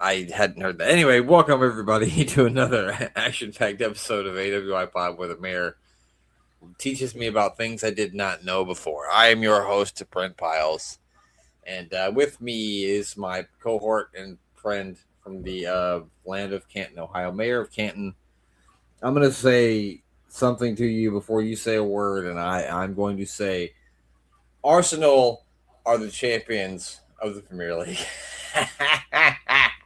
I hadn't heard that. Anyway, welcome everybody to another action-packed episode of AWIPOD where the mayor teaches me about things I did not know before. I am your host, Brent Piles, and with me is my cohort and friend from the land of Canton, Ohio, Mayor of Canton. I'm going to say something to you before you say a word, and I'm going to say Arsenal are the champions of the Premier League.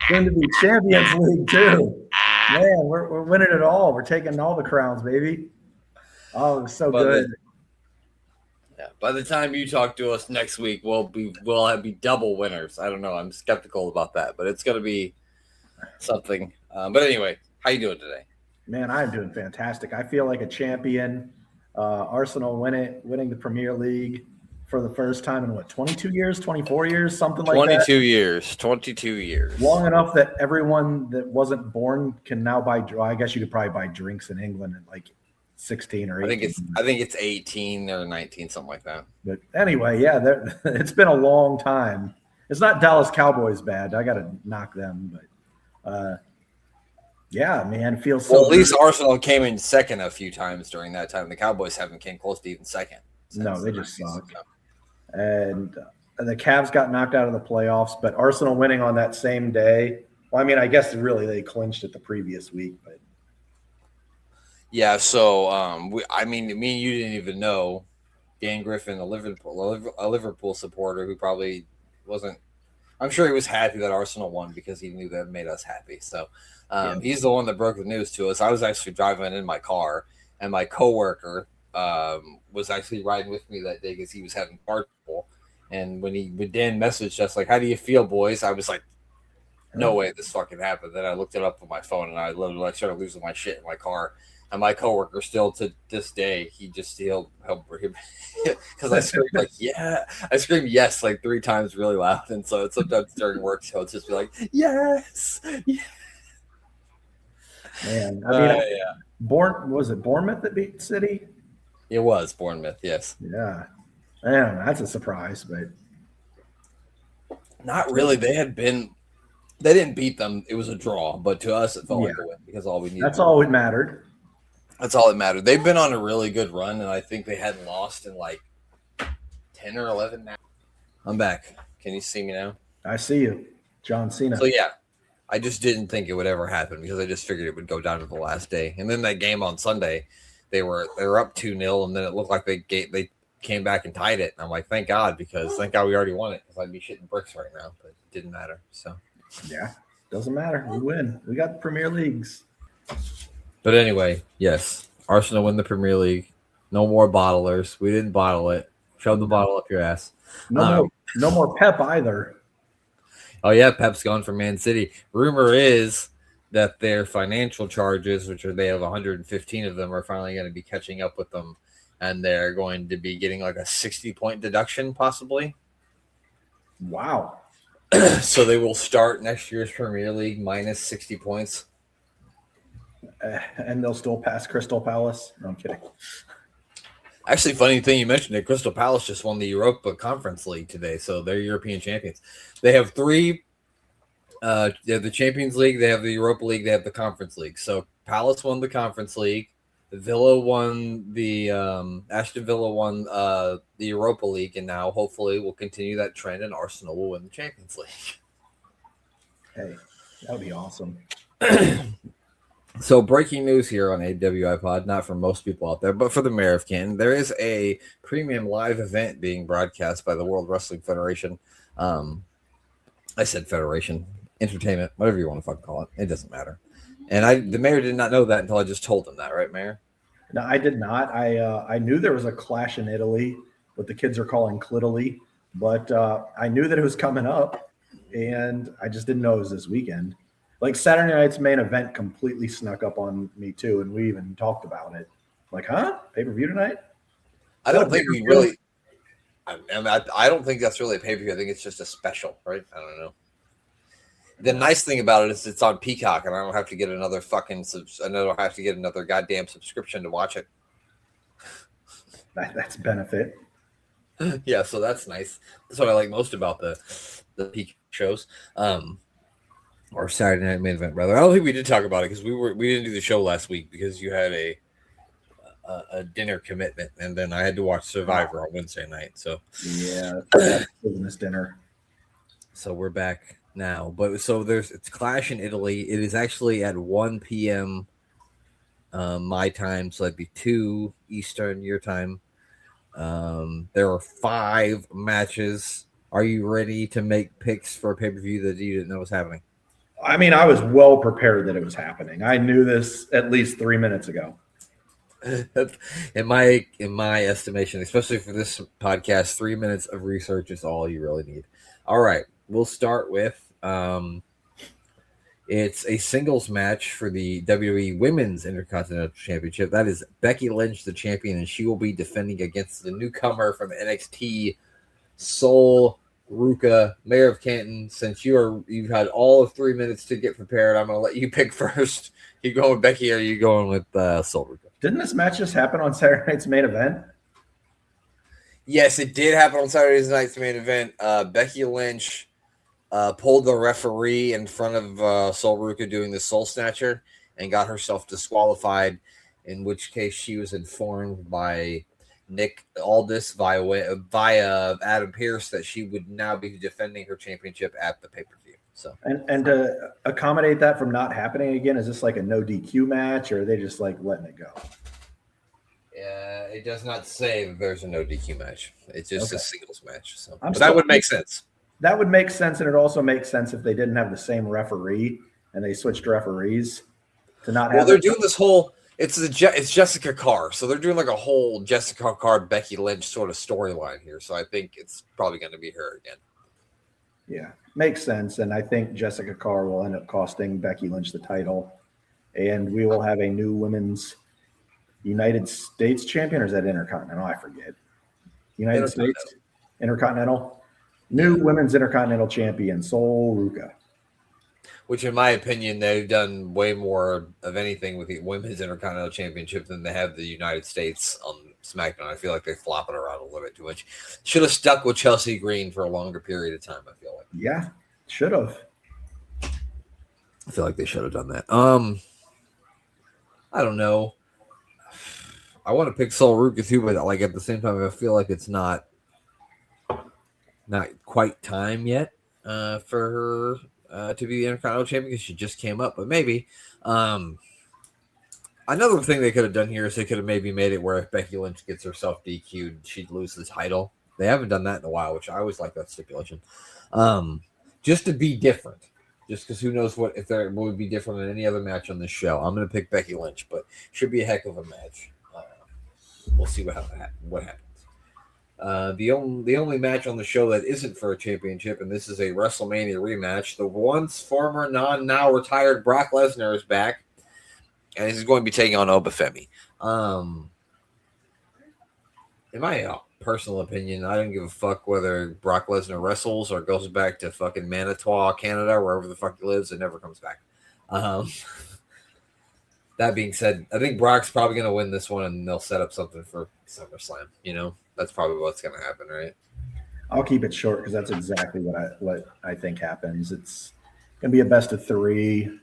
Going to be Champions League too. Man, we're winning it all. We're taking all the crowns, baby. Oh, it's so good. By the time you talk to us next week, we'll be double winners. I don't know. I'm skeptical about that, but it's going to be something. But anyway, how you doing today? Man, I'm doing fantastic. I feel like a champion. Arsenal winning the Premier League for the first time in 22 years, 24 years, something like that. 22 years. Long enough that everyone that wasn't born can now buy. I guess you could probably buy drinks in England at like 16 or 18. I think it's 18 or 19, something like that. But anyway, yeah, it's been a long time. It's not Dallas Cowboys bad. I got to knock them, but yeah, man, it feels so. Well, at least Arsenal came in second a few times during that time. The Cowboys haven't came close to even second. No, they just suck. And the Cavs got knocked out of the playoffs, but Arsenal winning on that same day. Well, I mean, I guess really they clinched it the previous week, but yeah. So, me and you didn't even know Dan Griffin, a Liverpool supporter who probably wasn't. I'm sure he was happy that Arsenal won because he knew that made us happy. So, he's the one that broke the news to us. I was actually driving in my car, and my coworker was actually riding with me that day because he was having car trouble. And when Dan messaged us like, "How do you feel, boys?" I was like, "No way this fucking happened." Then I looked it up on my phone, and I literally started losing my shit in my car. And my coworker still to this day, he just still helped him because I screamed like, "Yeah!" I screamed "yes" like 3 times really loud, and so sometimes during work, so it's just be like, "Yes, yeah." Man, I mean, was it Bournemouth that beat City? It was Bournemouth, yes. Yeah. Man, that's a surprise, but not really. They didn't beat them. It was a draw, but to us, it felt like a win because all we needed. That's all it mattered. That's all that mattered. They've been on a really good run, and I think they hadn't lost in like 10 or 11 now. I'm back. Can you see me now? I see you, John Cena. So yeah, I just didn't think it would ever happen because I just figured it would go down to the last day. And then that game on Sunday, they were up 2-0, and then it looked like they came back and tied it. And I'm like, thank God we already won it because I'd be shitting bricks right now, but it didn't matter. So yeah, doesn't matter. We win. We got the Premier Leagues. But anyway, yes, Arsenal win the Premier League. No more bottlers. We didn't bottle it. Shove the bottle up your ass. No more Pep either. Oh yeah, Pep's gone from Man City. Rumor is that their financial charges, which they have 115 of them, are finally going to be catching up with them, and they're going to be getting like a 60-point deduction, possibly. Wow. So they will start next year's Premier League minus 60 points. And they'll still pass Crystal Palace. No, I'm kidding. Actually, funny thing you mentioned it, Crystal Palace just won the Europa Conference League today, so they're European champions. They have 3. They have the Champions League, they have the Europa League, they have the Conference League. So Palace won the Conference League, Villa won the Aston Villa won the Europa League, and now hopefully we'll continue that trend, and Arsenal will win the Champions League. Hey, that would be awesome. So breaking news here on AWIPOD, not for most people out there, but for the Mayor of Canton, there is a premium live event being broadcast by the World Wrestling Federation. I said Federation, Entertainment, whatever you want to fucking call it. It doesn't matter. And the Mayor did not know that until I just told him that, right, Mayor? No, I did not. I knew there was a clash in Italy, what the kids are calling Clitily, but I knew that it was coming up, and I just didn't know it was this weekend. Like Saturday night's main event completely snuck up on me too, and we even talked about it. Like, huh? Pay-per-view tonight? I don't think we really. I don't think that's really a pay-per-view. I think it's just a special, right? I don't know. The nice thing about it is it's on Peacock, and I don't have to get another goddamn subscription to watch it. That's benefit. Yeah, so that's nice. That's what I like most about the Peacock shows. or Saturday night main event, rather. I don't think we did talk about it because we didn't do the show last week because you had a dinner commitment, and then I had to watch Survivor on Wednesday night. So Yeah, that's business dinner. so we're back now. But so it's Clash in Italy. It is actually at 1 p.m. My time, so that'd be 2 Eastern your time. There are 5 matches. Are you ready to make picks for a pay per view that you didn't know was happening? I mean, I was well prepared that it was happening. I knew this at least 3 minutes ago. in my estimation, especially for this podcast, 3 minutes of research is all you really need. All right, we'll start with it's a singles match for the WWE Women's Intercontinental Championship. That is Becky Lynch, the champion, and she will be defending against the newcomer from NXT, Sol Ruka, Mayor of Canton. Since you've had all of 3 minutes to get prepared, I'm going to let you pick first. You going with Becky, or are you going with Sol Ruka? Didn't this match just happen on Saturday night's main event? Yes, it did happen on Saturday night's main event. Becky Lynch pulled the referee in front of Sol Ruka doing the Soul Snatcher and got herself disqualified, in which case she was informed by Nick Aldis via Adam Pearce that she would now be defending her championship at the pay-per-view. So And to accommodate that from not happening again, is this like a no DQ match, or are they just like letting it go? it does not say that there's a no DQ match. It's just a singles match. So that would make sense. That would make sense, and it also makes sense if they didn't have the same referee and they switched referees to not have. Well, they're doing this whole. It's Jessica Carr, so they're doing like a whole Jessica Carr, Becky Lynch sort of storyline here. So I think it's probably going to be her again. Yeah, makes sense, and I think Jessica Carr will end up costing Becky Lynch the title, and we will have a new women's United States champion, or is that Intercontinental? I forget. United States Intercontinental. New women's Intercontinental champion, Sol Ruka. Which, in my opinion, they've done way more of anything with the women's Intercontinental Championship than they have the United States on SmackDown. I feel like they flop it around a little bit too much. Should have stuck with Chelsea Green for a longer period of time, I feel like. Yeah, should have. I feel like they should have done that. I don't know. I want to pick Sol Ruka too, but like at the same time, I feel like it's not quite time yet for her to be the Intercontinental Champion because she just came up. But maybe another thing they could have done here is they could have maybe made it where if Becky Lynch gets herself DQ'd, she'd lose the title. They haven't done that in a while, which I always like that stipulation. Just to be different. Just because who knows if there would be different than any other match on this show. I'm going to pick Becky Lynch, but should be a heck of a match. We'll see what happens. The only match on the show that isn't for a championship, and this is a WrestleMania rematch. The once former now retired Brock Lesnar is back, and he's going to be taking on Obafemi. In my personal opinion, I don't give a fuck whether Brock Lesnar wrestles or goes back to fucking Manitowoc, Canada, wherever the fuck he lives, and never comes back. That being said, I think Brock's probably going to win this one, and they'll set up something for SummerSlam. That's probably what's going to happen, right? I'll keep it short because that's exactly what I think happens. It's going to be a best of 3.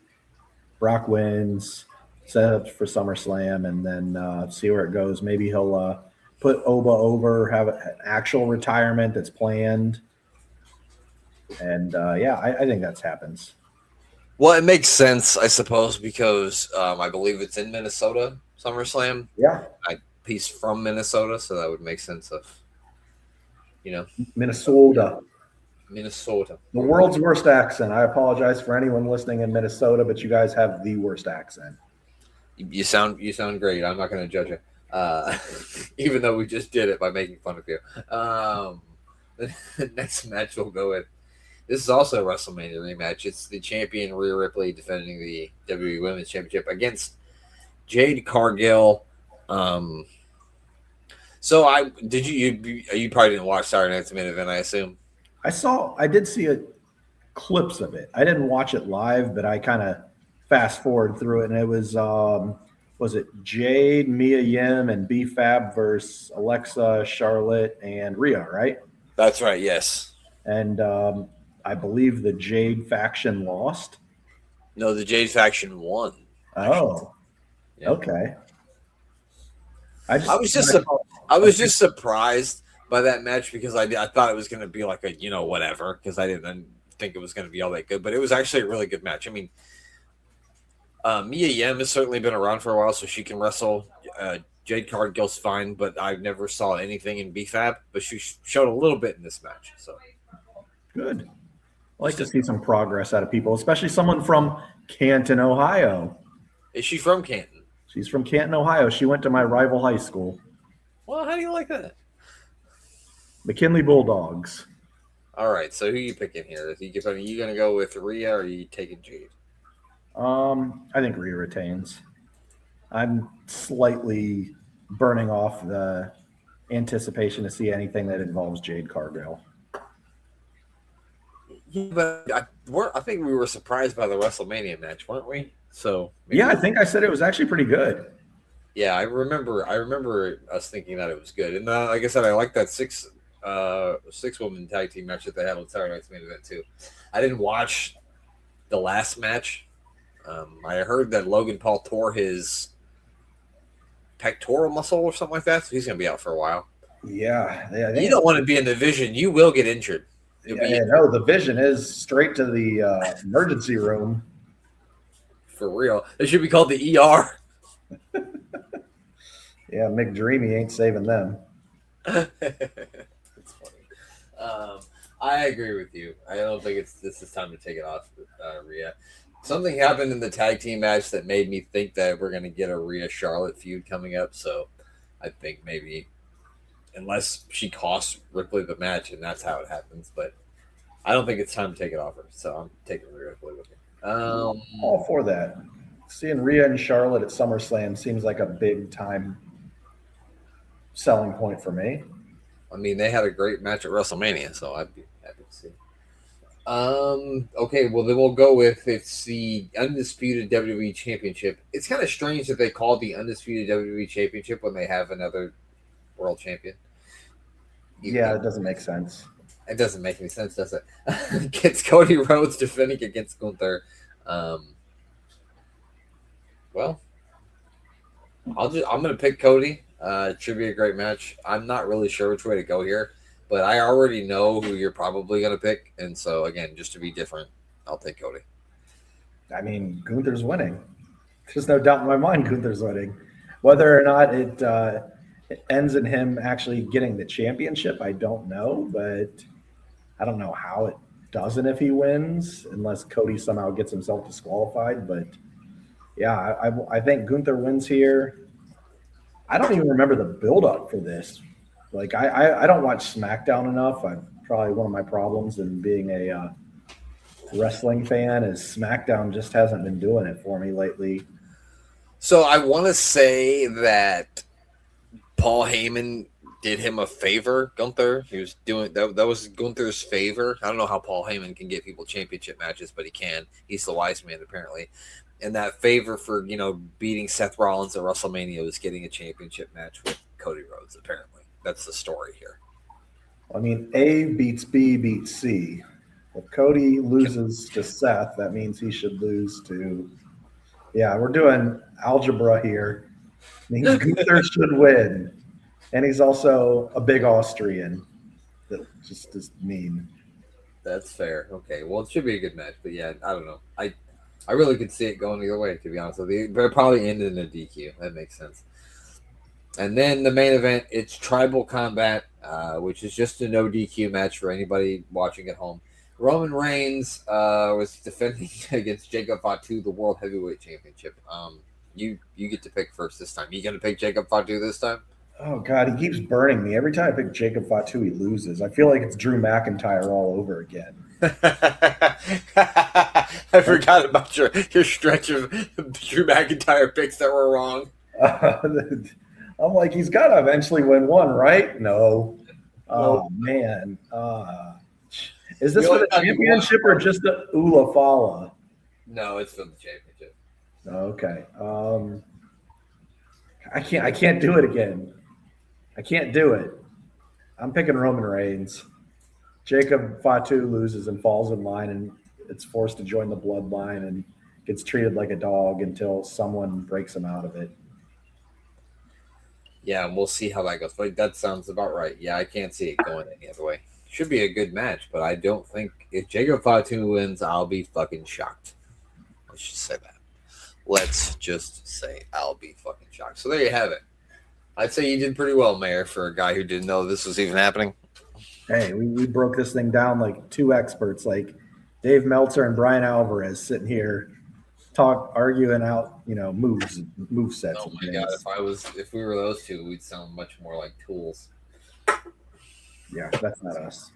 Brock wins, set up for SummerSlam, and then see where it goes. Maybe he'll put Oba over, have an actual retirement that's planned. And I think that happens. Well, it makes sense, I suppose, because I believe it's in Minnesota, SummerSlam. Yeah. He's from Minnesota, so that would make sense of, Minnesota. The world's worst accent. I apologize for anyone listening in Minnesota, but you guys have the worst accent. You sound great. I'm not going to judge it, even though we just did it by making fun of you. The next match we'll go with. This is also a WrestleMania rematch. It's the champion Rhea Ripley defending the WWE Women's Championship against Jade Cargill. So you probably didn't watch Saturday Night's Main Event, I assume. I did see clips of it. I didn't watch it live, but I kind of fast forward through it, and it was it Jade, Mia Yim, and B Fab versus Alexa, Charlotte, and Rhea, right? That's right. Yes. And I believe the Jade faction lost. No, the Jade faction won. Actually. Oh, Yeah. okay. I was just I was just surprised by that match because I thought it was going to be like a whatever because I didn't think it was going to be all that good, but it was actually a really good match. I mean, Mia Yim has certainly been around for a while, so she can wrestle. Jade Cargill's fine, but I never saw anything in BFAB, but she showed a little bit in this match. So good. I like to see some progress out of people, especially someone from Canton, Ohio. Is she from Canton? She's from Canton, Ohio. She went to my rival high school, Well, how do you like that? McKinley Bulldogs. All right, so who are you picking here? Are you going to go with Rhea or are you taking Jade? I think Rhea retains. I'm slightly burning off the anticipation to see anything that involves Jade Cargill. Yeah, but I think we were surprised by the WrestleMania match, weren't we? So yeah, I think I said it was actually pretty good. Yeah, I remember us thinking that it was good, and like I said, I like that six woman tag team match that they had on Saturday Night's Main Event too. I didn't watch the last match. I heard that Logan Paul tore his pectoral muscle or something like that, so he's going to be out for a while. Yeah, you don't want to be in the Vision; you will get injured. No, the Vision is straight to the emergency room. For real, it should be called the ER. Yeah, McDreamy ain't saving them. It's funny. I agree with you. I don't think this is time to take it off, Rhea. Something happened in the tag team match that made me think that we're going to get a Rhea Charlotte feud coming up. So I think maybe, unless she costs Ripley the match, and that's how it happens. But I don't think it's time to take it off her. So I'm taking Rhea Ripley with me. All for that. Seeing Rhea and Charlotte at SummerSlam seems like a big time selling point for me. I mean, they had a great match at WrestleMania, so I'd be happy to see. Okay, well then we'll go with it's the Undisputed WWE Championship. It's kind of strange that they call the Undisputed WWE Championship when they have another world champion. Yeah, it doesn't make sense. It doesn't make any sense, does it? It's Cody Rhodes defending against Gunther. Well, I'm gonna pick Cody. It should be a great match. I'm not really sure which way to go here, but I already know who you're probably going to pick. And so, again, just to be different, I'll take Cody. I mean, Gunther's winning. There's no doubt in my mind Gunther's winning. Whether or not it ends in him actually getting the championship, I don't know. But I don't know how it doesn't if he wins, unless Cody somehow gets himself disqualified. But, yeah, I think Gunther wins here. I don't even remember the build-up for this. Like, I don't watch SmackDown enough. I'm probably one of my problems in being a wrestling fan is SmackDown just hasn't been doing it for me lately. So I want to say that Paul Heyman did him a favor, Gunther. He was doing that was Gunther's favor. I don't know how Paul Heyman can get people championship matches, but he can. He's the wise man, apparently. And that favor for, beating Seth Rollins at WrestleMania was getting a championship match with Cody Rhodes, apparently. That's the story here. I mean, A beats B beats C. If Cody loses to Seth, that means he should lose to... Yeah, we're doing algebra here. It means Gunther should win. And he's also a big Austrian. That just is mean. That's fair. Okay, well, it should be a good match. But yeah, I don't know. I really could see it going either way, to be honest with you. But it probably ended in a DQ. That makes sense. And then the main event, it's Tribal Combat, which is just a no DQ match for anybody watching at home. Roman Reigns was defending against Jacob Fatu, the World Heavyweight Championship. You get to pick first this time. You going to pick Jacob Fatu this time? Oh, God, he keeps burning me. Every time I pick Jacob Fatu, he loses. I feel like it's Drew McIntyre all over again. I forgot about your stretch of Drew McIntyre picks that were wrong. I'm like, he's got to eventually win one, right? No. Oh, man. Is this for the championship or just the Ula Fala? No, it's for the championship. Okay. I can't do it again. I can't do it. I'm picking Roman Reigns. Jacob Fatu loses and falls in line, and it's forced to join the bloodline, and gets treated like a dog until someone breaks him out of it. Yeah, and we'll see how that goes. But that sounds about right. Yeah, I can't see it going any other way. Should be a good match, but I don't think if Jacob Fatu wins, I'll be fucking shocked. Let's just say that. Let's just say I'll be fucking shocked. So there you have it. I'd say you did pretty well, Mayor, for a guy who didn't know this was even happening. Hey, we broke this thing down like two experts, like Dave Meltzer and Brian Alvarez, sitting here arguing out, move sets. Oh and my things. god, if we were those two, we'd sound much more like tools. Yeah, that's not us.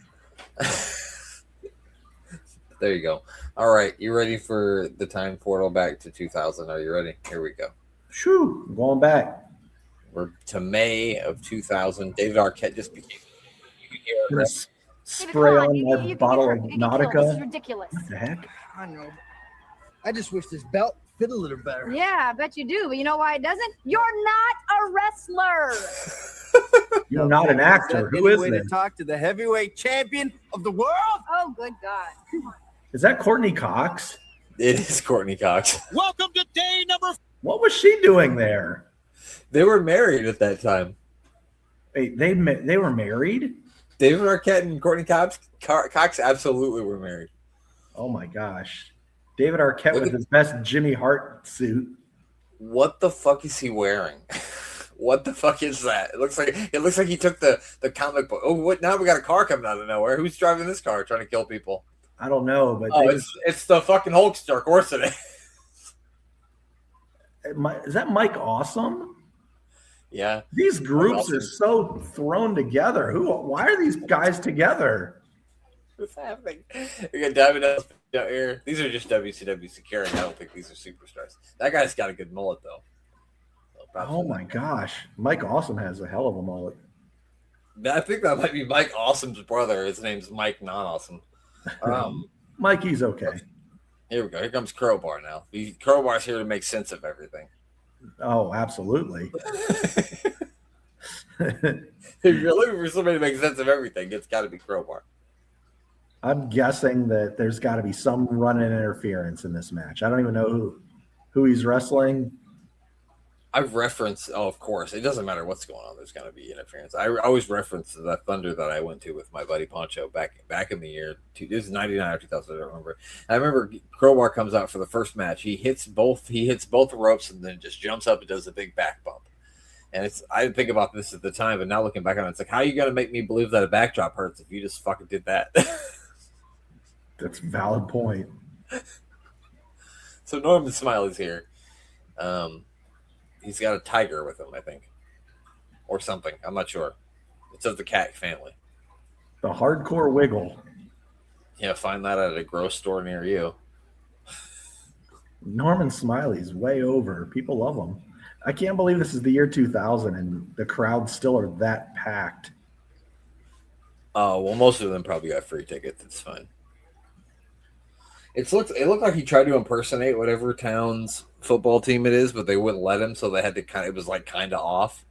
There you go. All right, you ready for the time portal back to 2000? Are you ready? Here we go. Shoo, I'm going back. We're to May of 2000. David Arquette just became. I'm gonna spray on my bottle of Nautica. This is ridiculous. What the heck? I know. I just wish this belt fit a little better. Yeah, I bet you do. But you know why it doesn't? You're not a wrestler. You're not an actor. Who is way this? to talk to the heavyweight champion of the world? Oh, good God. Is that Courtney Cox? It is Courtney Cox. Welcome to day number. What was she doing there? They were married at that time. Wait, they were married? David Arquette and Courtney Cox absolutely were married. Oh my gosh. David Arquette with his best Jimmy Hart suit. What the fuck is he wearing? What the fuck is that? It looks like he took the comic book. Oh, what? Now we got a car coming out of nowhere. Who's driving this car trying to kill people? I don't know, but it's the fucking Hulkster. Of course it is. Is that Mike Awesome? Yeah. These groups are so thrown together. Why are these guys together? What's happening? We got Diamond Dallas here. These are just WCW securing. I don't think these are superstars. That guy's got a good mullet though. Oh my gosh. Mike Awesome has a hell of a mullet. I think that might be Mike Awesome's brother. His name's Mike Non-Awesome. Mikey's okay. Here we go. Here comes Crowbar now. Crowbar's here to make sense of everything. Oh, absolutely. If you're looking for somebody to make sense of everything, it's got to be Crowbar. I'm guessing that there's got to be some run-in interference in this match. I don't even know who he's wrestling. I've referenced, of course, it doesn't matter what's going on. There's going to be interference. I always reference the Thunder that I went to with my buddy Poncho back in the year. This is 99 or 2000. I don't remember. I remember Crowbar comes out for the first match. He hits both ropes and then just jumps up and does a big back bump. And I didn't think about this at the time, but now looking back on it, it's like, how are you going to make me believe that a backdrop hurts if you just fucking did that? That's a valid point. So Norman Smiley's here. He's got a tiger with him, I think. Or something. I'm not sure. It's of the cat family. The Hardcore Wiggle. Yeah, find that at a grocery store near you. Norman Smiley's way over. People love him. I can't believe this is the year 2000 and the crowds still are that packed. Oh, well, most of them probably got free tickets. It's fine. It looked like he tried to impersonate whatever town's football team it is, but they wouldn't let him, so they had to it was like kind of off.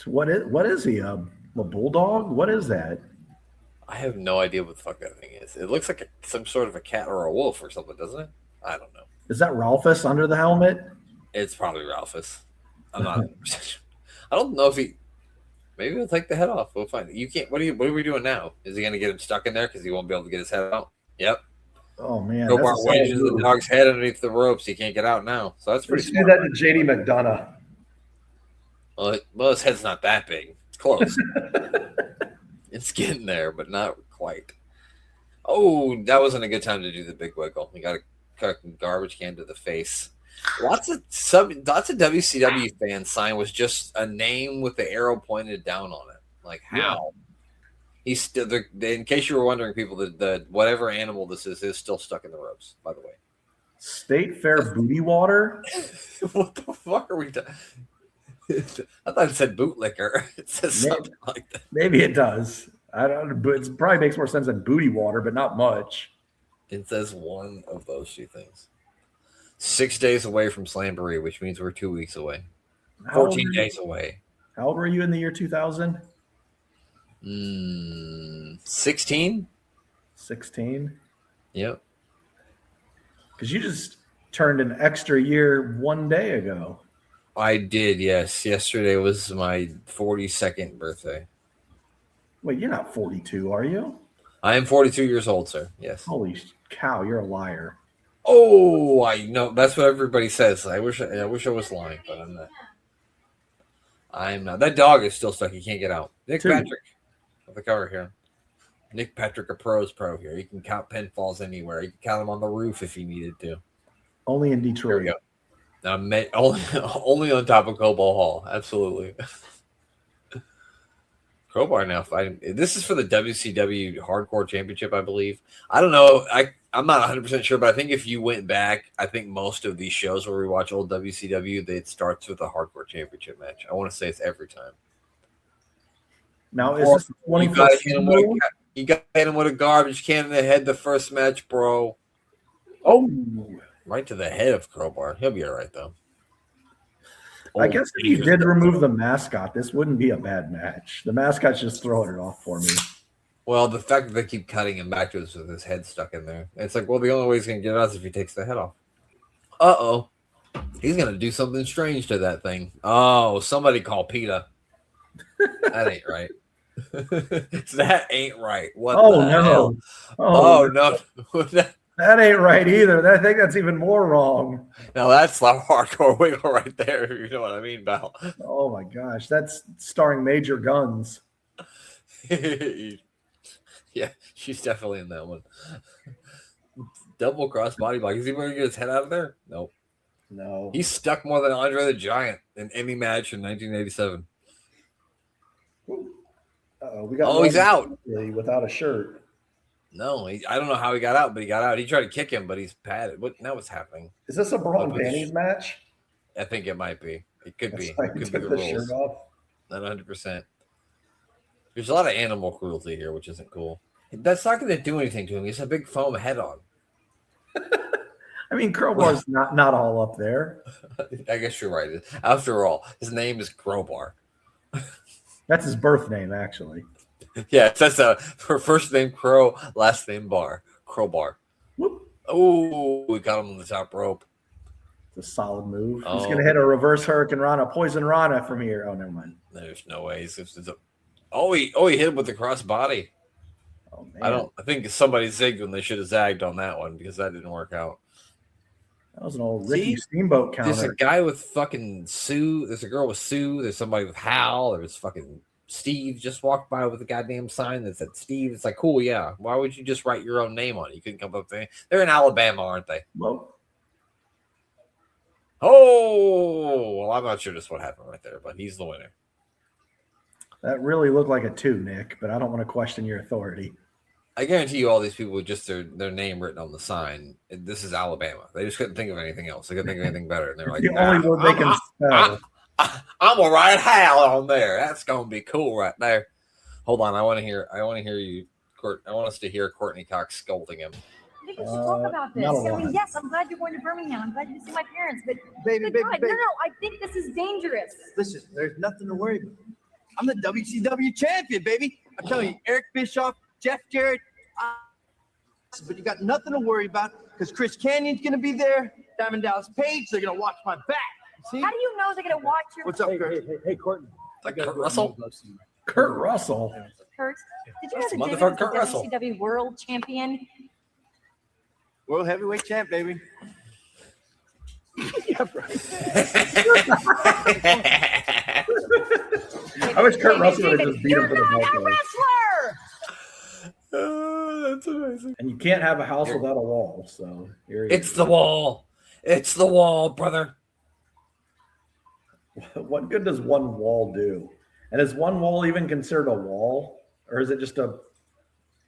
What is he? A bulldog? What is that? I have no idea what the fuck that thing is. It looks like some sort of a cat or a wolf or something, doesn't it? I don't know. Is that Ralphus under the helmet? It's probably Ralphus. I'm not. I don't know if he. Maybe he'll take the head off. We'll find it. You can't. What are we doing now? Is he going to get him stuck in there because he won't be able to get his head out? Yep. Oh man, Crowbar wedges the dog's head underneath the ropes. He can't get out now. So that's pretty. Do that to JD McDonough. Well, his head's not that big. It's close. It's getting there, but not quite. Oh, that wasn't a good time to do the big wiggle. You got a garbage can to the face. Lots of WCW fans sign was just a name with the arrow pointed down on it. Like how? Yeah. He's still. In case you were wondering, people, the whatever animal this is still stuck in the ropes. By the way, State Fair booty water. What the fuck are we doing? I thought it said bootlicker. It says something like that. Maybe it does. I don't. But it probably makes more sense than booty water, but not much. It says one of those two things. 6 days away from Slamboree, which means we're 2 weeks away. 14 days away. How old were you in the year 2000? 16. 16. Yep. Because you just turned an extra year 1 day ago. I did, yes. Yesterday was my 42nd birthday. Wait, you're not 42, are you? I am 42 years old, sir. Yes. Holy cow, you're a liar. Oh, I know. That's what everybody says. I wish I was lying, but I'm not. I'm not. That dog is still stuck. He can't get out. Nick Two. Patrick, with the cover here. Nick Patrick, a pro's pro here. He can count pinfalls anywhere. He can count them on the roof if he needed to. Only in There Detroit. we go. Only on top of Cobo Hall. Absolutely. Crowbar now fighting. This is for the WCW Hardcore Championship, I believe. I don't know. I'm not 100% sure, but I think if you went back, I think most of these shows where we watch old WCW, it starts with a Hardcore Championship match. I want to say it's every time. Now, is this 24 You got to hit him with a garbage can in the head the first match, bro. Oh. Right to the head of Crowbar. He'll be all right, though. I guess if you did remove the mascot, this wouldn't be a bad match. The mascot's just throwing it off for me. Well, the fact that they keep cutting him back to us with his head stuck in there. It's like, well, the only way he's going to get us if he takes the head off. Uh-oh. He's going to do something strange to that thing. Oh, somebody call PETA. That ain't right. That ain't right. What the hell? Oh, no. That ain't right either. I think that's even more wrong. Now that's the hardcore wiggle right there. You know what I mean, Val? Oh my gosh, that's starring Major Guns. Yeah, she's definitely in that one. Double cross body block. Is he going to get his head out of there? Nope. No. He's stuck more than Andre the Giant in any match in 1987. We got he's out without a shirt. No, I don't know how he got out, but he got out. He tried to kick him, but he's padded. What's happening? Is this a bra and panties match? I think it might be. It could be. Like it could be the rules. Shirt off. Not 100%. There's a lot of animal cruelty here, which isn't cool. That's not going to do anything to him. He has a big foam head on. I mean, Crowbar's not all up there. I guess you're right. After all, his name is Crowbar. That's his birth name, actually. Yeah, it says her first name Crow, last name Bar. Crowbar. Oh, we got him on the top rope. It's a solid move. He's going to hit a reverse Hurricane Rana, Poison Rana from here. Oh, never mind. There's no way. He hit him with the cross body. Oh, man. I think somebody zigged when they should have zagged on that one because that didn't work out. That was an old Ricky Steamboat counter. There's a guy with fucking Sue. There's a girl with Sue. There's somebody with Hal. There's fucking Steve just walked by with a goddamn sign that said Steve. It's like, cool, yeah. Why would you just write your own name on it? You couldn't come up there. They're in Alabama, aren't they? Well, I'm not sure just what happened right there, but he's the winner. That really looked like a 2, Nick, but I don't want to question your authority. I guarantee you all these people with just their name written on the sign, this is Alabama. They just couldn't think of anything else. They couldn't think of anything better. And they're like, the only word they can spell. I'm gonna write Hal on there. That's gonna be cool right there. Hold on, I want to hear you, Court. I want us to hear Courtney Cox scolding him. I think we should talk about this. I mean, yes, I'm glad you're going to Birmingham. I'm glad you can see my parents, but baby. no, I think this is dangerous. Listen, there's nothing to worry about. I'm the WCW champion, baby. I'm telling you, Eric Bischoff, Jeff Jarrett, but you got nothing to worry about because Chris Canyon's gonna be there. Diamond Dallas Page, they're gonna watch my back. See? How do you know they're going to watch your... What's up, Kurt? Hey, Courtney. Like Kurt Russell? Kurt Russell. Kurt, did you That's know that motherfucker David Kurt was the WCW World Champion? World heavyweight champ, baby. Yeah, right. I wish Kurt Russell would have just beat him for the You're not a belt. wrestler! That's amazing. And you can't have a house without a wall, so here It's the wall. It's the wall, brother. What good does one wall do? And is one wall even considered a wall, or is it just a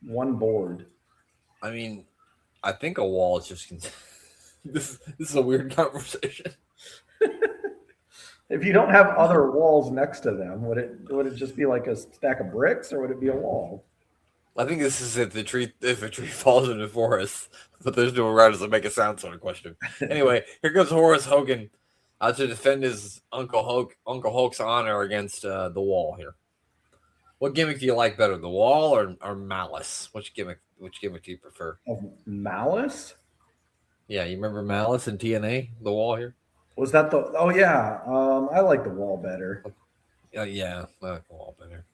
one board? I mean, I think a wall is just this is a weird conversation. If you don't have other walls next to them, would it just be like a stack of bricks, or would it be a wall? I think this is if a tree falls in the forest, but there's no right does it make a sound sort of question. Anyway, here goes Horace Hogan to defend his Uncle Hulk's honor against the wall here. What gimmick do you like better, the wall or Malice? Which gimmick do you prefer? Of Malice? Yeah, you remember Malice and TNA, the wall here? Was that the? Oh yeah. I like the wall better, Yeah, I like the wall better.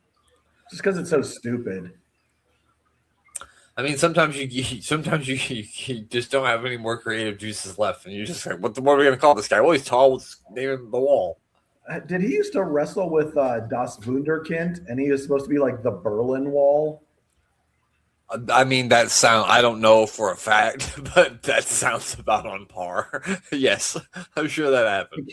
just because it's so stupid. I mean, sometimes you just don't have any more creative juices left, and you're just like, what are we gonna call this guy? Well, he's tall. Let's name him the wall. Did he used to wrestle with Das Wunderkind, and he was supposed to be like the Berlin Wall? I mean, that sound. I don't know for a fact, but that sounds about on par. Yes, I'm sure that happened.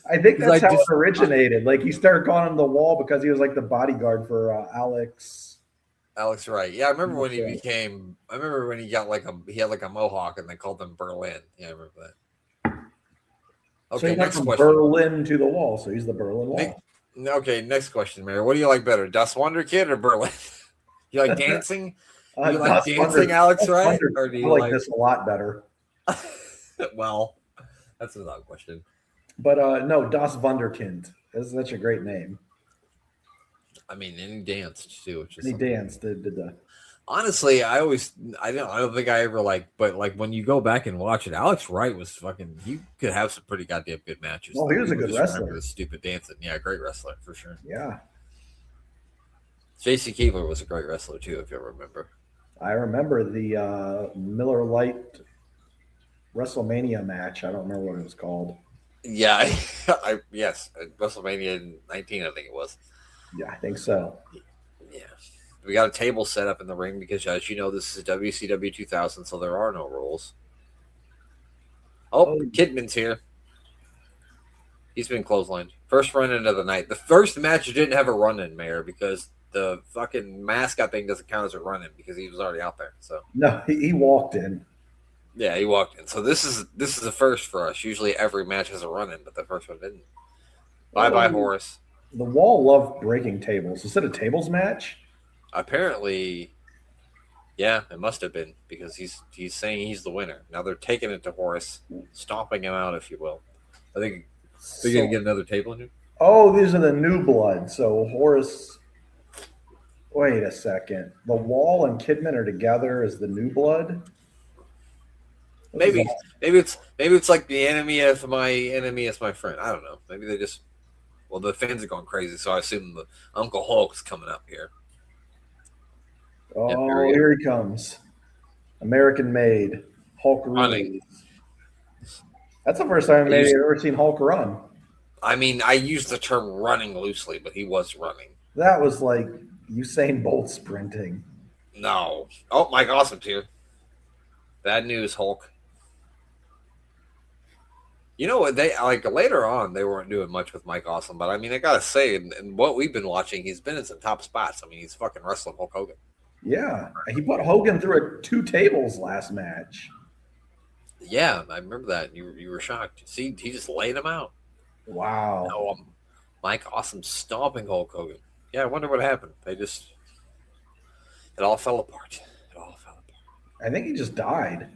I think that's Like how this- it originated. Like he started calling him the Wall because he was like the bodyguard for Alex. Alex Wright. Yeah, I remember when he became. I remember when he got he had like a mohawk, and they called him Berlin. Yeah, I remember that. So Okay, he went next from question. Berlin to the Wall, so he's the Berlin Wall. Okay, next question, Mayor. What do you like better, Das Wonder Kid or Berlin? You like dancing? You like Das dancing, Alex Wright, or do I you like this a lot better. Well, that's another question. But no, Das Wunderkind. That's such a great name. I mean, and he danced too, which is And he something. danced. Did the Honestly, I don't think I ever but when you go back and watch it, Alex Wright was fucking. He could have some pretty goddamn good matches. Oh, he was a good just remember wrestler. the stupid dancing. Yeah, great wrestler for sure. Yeah, JC Keebler was a great wrestler too, if you remember. I remember the Miller Lite WrestleMania match. I don't remember what it was called. Yeah, yes, WrestleMania 19, I think it was. Yeah, I think so. Yeah. We got a table set up in the ring because, as you know, this is WCW 2000, so there are no rules. Oh, Kidman's here. He's been clotheslined. First run-in of the night. The first match didn't have a run-in, Mayor, because the fucking mascot thing doesn't count as a run-in because he was already out there. So No, he walked in. yeah, he walked in. So this is a first for us. Usually every match has a run-in, but the first one didn't. Bye-bye, Horace. The Wall loved breaking tables. Is it a tables match? Apparently, yeah, it must have been because he's saying he's the winner. Now they're taking it to Horace, stomping him out, if you will. I think they're going to get another table in here. Oh, these are the new blood. So Horace. Wait a second. The Wall and Kidman are together as the new blood. Maybe it's like the enemy of my enemy is my friend. I don't know. Maybe they just. Well, the fans are going crazy, so I assume the Uncle Hulk's coming up here. Oh, Yeah, here he comes. American made. Hulk running. That's the first time I've ever seen Hulk run. I mean, I use the term running loosely, but he was running. That was like Usain Bolt sprinting. No. Oh, Mike Awesome's here. Bad news, Hulk. You know what? They later on they weren't doing much with Mike Awesome, but I mean I gotta say, in what we've been watching, he's been in some top spots. I mean, he's fucking wrestling Hulk Hogan. Yeah, he put Hogan through 2 tables last match. Yeah, I remember that. You were shocked. See, he just laid him out. Wow. No, Mike Awesome stomping Hulk Hogan. Yeah, I wonder what happened. It all fell apart. I think he just died.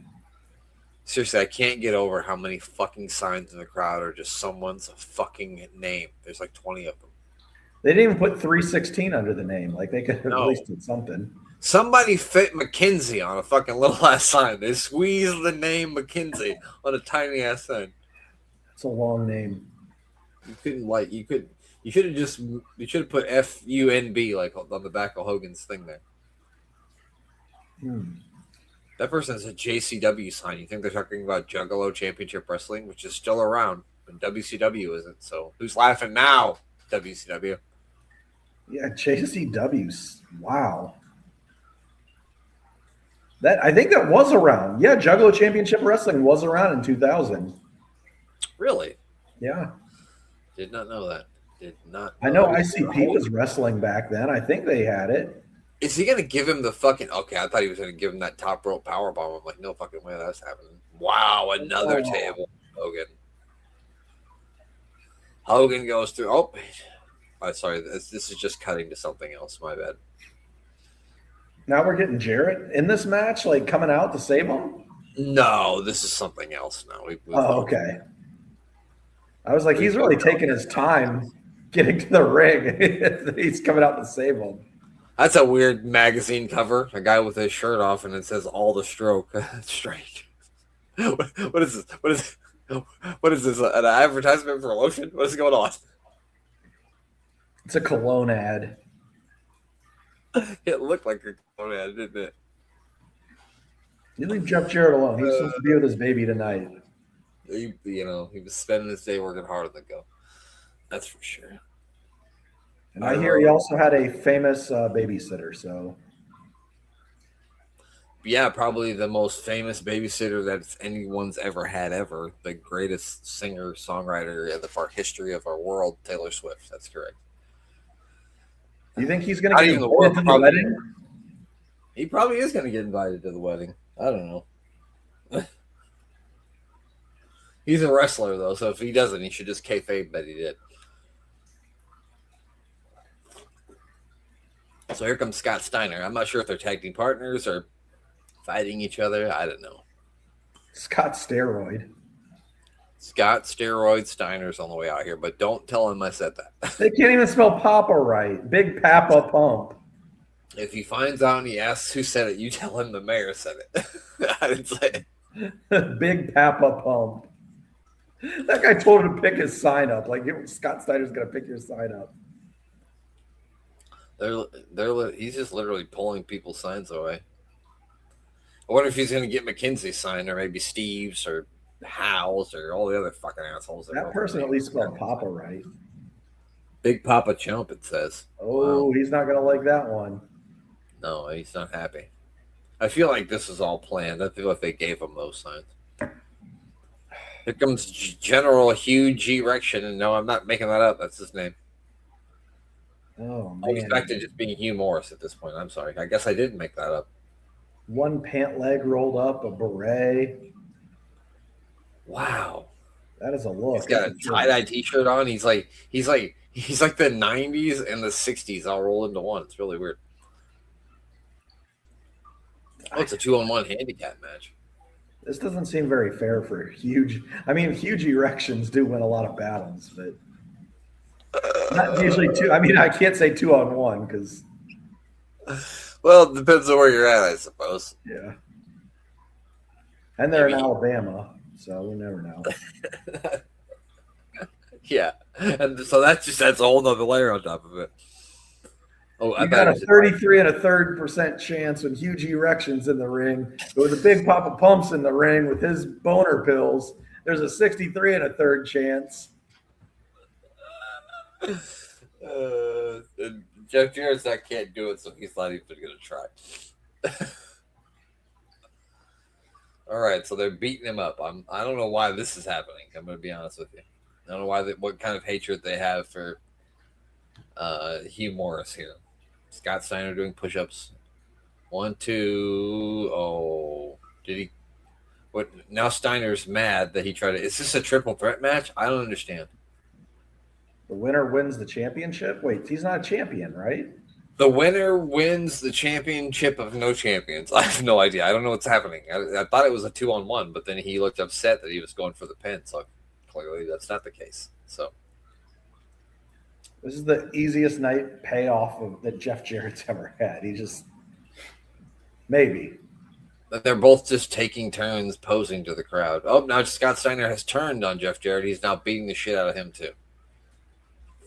Seriously, I can't get over how many fucking signs in the crowd are just someone's fucking name. There's like 20 of them. They didn't even put 316 under the name. Like they could have at least did something. Somebody fit McKinsey on a fucking little ass sign. They squeezed the name McKinsey on a tiny ass sign. It's a long name. You couldn't you should have put FUNB like on the back of Hogan's thing there. That person has a JCW sign. You think they're talking about Juggalo Championship Wrestling, which is still around, but WCW isn't. So who's laughing now? WCW. Yeah, JCW's. Wow. I think that was around. Yeah, Juggalo Championship Wrestling was around in 2000. Really? Yeah. Did not know that. Did not. I know ICP was wrestling back then. I think they had it. Is he gonna give him the fucking? Okay, I thought he was gonna give him that top rope power bomb. I'm like, no fucking way that's happening. Wow, another table. Hogan goes through. Oh, sorry. This is just cutting to something else. My bad. Now we're getting Jarrett in this match, like coming out to save him. No, this is something else now. Okay. I was like, he's really taking his time getting to the ring. He's coming out to save him. That's a weird magazine cover. A guy with his shirt off and it says "All the Stroke." That's strange. What is this? What is this? An advertisement for lotion? What is going on? It's a cologne ad. It looked like a cologne ad, didn't it? You leave Jeff Jarrett alone. He's supposed to be with his baby tonight. He was spending his day working hard on the go. That's for sure. And I hear he also had a famous babysitter. So, yeah, probably the most famous babysitter that anyone's ever had ever. The greatest singer songwriter in the history of our world, Taylor Swift. That's correct. Do you think he's going to get invited to the wedding? He probably is going to get invited to the wedding. I don't know. He's a wrestler, though, so if he doesn't, he should just kayfabe that he did. So here comes Scott Steiner. I'm not sure if they're tag team partners or fighting each other. I don't know. Scott Steroid Steiner's on the way out here, but don't tell him I said that. They can't even spell Papa right. Big Papa Pump. If he finds out and he asks who said it, you tell him the mayor said it. I didn't say it. Big Papa Pump. That guy told him to pick his sign up. Like Scott Steiner's going to pick your sign up. He's just literally pulling people's signs away. I wonder if he's going to get McKinsey's sign or maybe Steve's or Hal's or all the other fucking assholes. That person at least spelled Papa right. Big Papa Chump, it says. Oh, wow. He's not going to like that one. No, he's not happy. I feel like this is all planned. I feel like they gave him those signs. Here comes General Hugh G. Rection, and no, I'm not making that up. That's his name. Oh, man. I expected just being Hugh Morris at this point. I'm sorry. I guess I didn't make that up. One pant leg rolled up, a beret. Wow. That is a look. He's got a tie-dye t-shirt on. He's like the 90s and the 60s all rolled into one. It's really weird. Oh, it's a 2-on-1 handicap match. This doesn't seem very fair for huge. I mean, huge erections do win a lot of battles, but not usually two. I mean, I can't say 2-on-1 because. Well, it depends on where you're at, I suppose. Yeah. And they're in Alabama, so we never know. Yeah. And so that's a whole nother layer on top of it. Oh, you got a 33.3% chance when huge erections in the ring. But with a Big Papa Pumps in the ring with his boner pills, there's a 63.3% chance. Jeff Jarrett can't do it, so he's not even going to try. All right, so they're beating him up. I don't know why this is happening. I'm going to be honest with you. I don't know what kind of hatred they have for Hugh Morris here. Scott Steiner doing push-ups. 1, 2. Oh, did he? What? Now Steiner's mad that he tried to. Is this a triple threat match? I don't understand. The winner wins the championship? Wait, he's not a champion, right? The winner wins the championship of no champions. I have no idea. I don't know what's happening. I thought it was a 2-on-1, but then he looked upset that he was going for the pin. So clearly that's not the case. So. This is the easiest night payoff that Jeff Jarrett's ever had. He just maybe. But they're both just taking turns posing to the crowd. Oh, now Scott Steiner has turned on Jeff Jarrett. He's now beating the shit out of him too.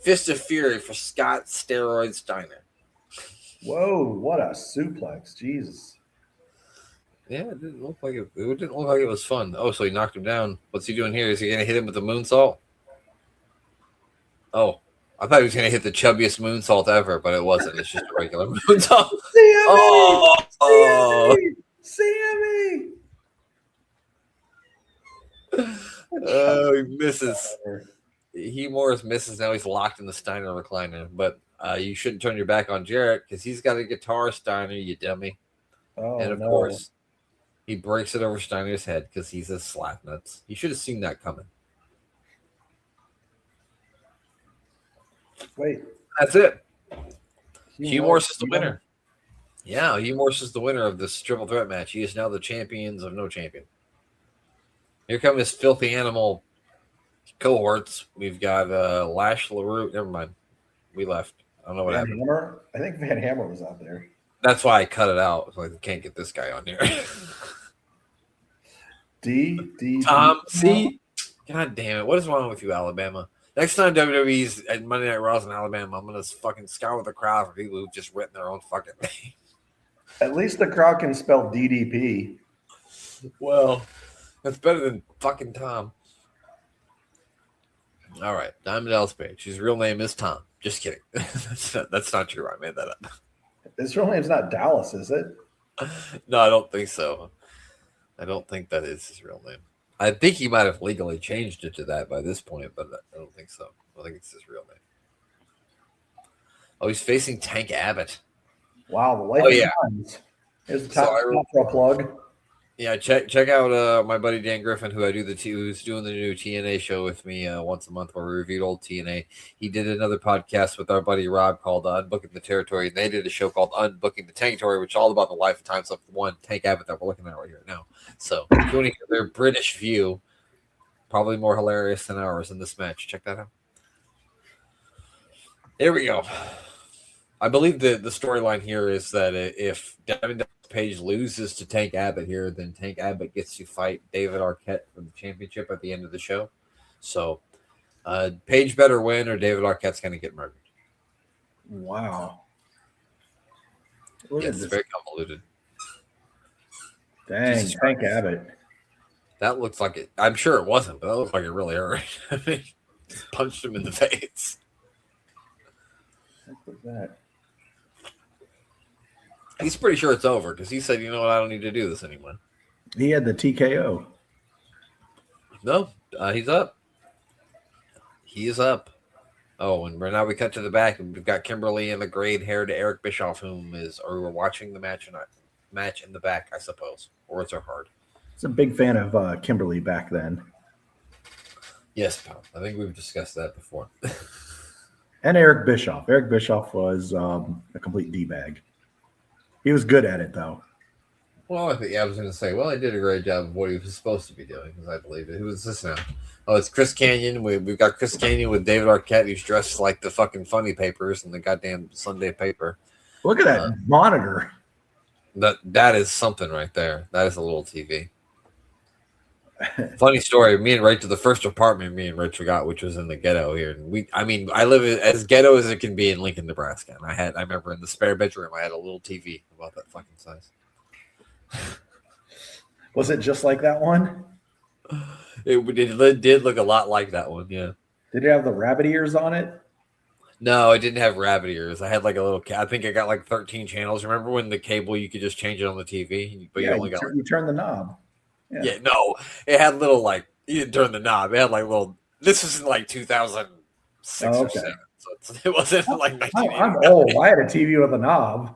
Fist of Fury for Scott Steroid Steiner. Whoa! What a suplex! Jesus. Yeah, it didn't look like it. It didn't look like it was fun. Oh, so he knocked him down. What's he doing here? Is he going to hit him with the moonsault? Oh. I thought he was going to hit the chubbiest moonsault ever, but it wasn't. It's just a regular moonsault. CME! Oh, he misses. Hugh Morris misses. Now he's locked in the Steiner recliner. But you shouldn't turn your back on Jarrett because he's got a guitar, Steiner, you dummy. Oh, and, of course, he breaks it over Steiner's head because he's a slapnuts. You should have seen that coming. Wait. That's it. Hugh Morris is the winner. Yeah, Hugh Morris is the winner of this triple threat match. He is now the champions of no champion. Here come his filthy animal cohorts. We've got Lash LaRue. Never mind. We left. I don't know what happened. Hammer? I think Van Hammer was out there. That's why I cut it out. So I can't get this guy on here. D. Tom, see? God damn it. What is wrong with you, Alabama? Next time WWE's at Monday Night Raw's in Alabama, I'm going to fucking scour the crowd for people who've just written their own fucking name. At least the crowd can spell DDP. Well, that's better than fucking Tom. All right, Diamond Dallas Page. His real name is Tom. Just kidding. That's not true. I made that up. His real name's not Dallas, is it? No, I don't think so. I don't think that is his real name. I think he might have legally changed it to that by this point, but I don't think so. I think it's his real name. Oh, he's facing Tank Abbott. Wow, the life of times. Here's the top for a plug. Yeah, check out my buddy Dan Griffin, who I do who's doing the new TNA show with me once a month, where we reviewed old TNA. He did another podcast with our buddy Rob called Unbooking the Territory, and they did a show called Unbooking the Territory, which is all about the life and times of one Tank Abbott that we're looking at right here now. So if you want to hear their British view, probably more hilarious than ours in this match. Check that out. There we go. I believe the storyline here is that if Diamond Page loses to Tank Abbott here, then Tank Abbott gets to fight David Arquette for the championship at the end of the show. So Page better win, or David Arquette's going to get murdered. Wow. Yes, it's very convoluted. Dang, Tank Abbott. That looks like it. I'm sure it wasn't, but that looks like it really hurt. I mean, punched him in the face. What was that? He's pretty sure it's over because he said, "You know what? I don't need to do this anymore." He had the TKO. No, he's up. He is up. Oh, and now we cut to the back, and we've got Kimberly and the grayed-haired Eric Bischoff, we're watching the match in the back, I suppose. Words are hard. I was a big fan of Kimberly back then. Yes, Pal. I think we've discussed that before. And Eric Bischoff. Eric Bischoff was a complete D-bag. He was good at it, though. Well, I was going to say, he did a great job of what he was supposed to be doing, because I believe it. Who is this now? Oh, it's Chris Kanyon. We've got Chris Kanyon with David Arquette, who's dressed like the fucking funny papers in the goddamn Sunday paper. Look at that monitor. That is something right there. That is a little TV. Funny story. Me and Rachel, the first apartment me and Rachel got, which was in the ghetto here. And I live as ghetto as it can be in Lincoln, Nebraska. And I remember in the spare bedroom, I had a little TV about that fucking size. Was it just like that one? It did look a lot like that one, yeah. Did it have the rabbit ears on it? No, it didn't have rabbit ears. I had like a little. I think I got like 13 channels. Remember when the cable you could just change it on the TV, but you only got. You turn the knob. Yeah, no, it had little you didn't turn the knob. It had like little. This was in like 2006 or 7, so it wasn't like 1980. I'm old. I had a TV with a knob.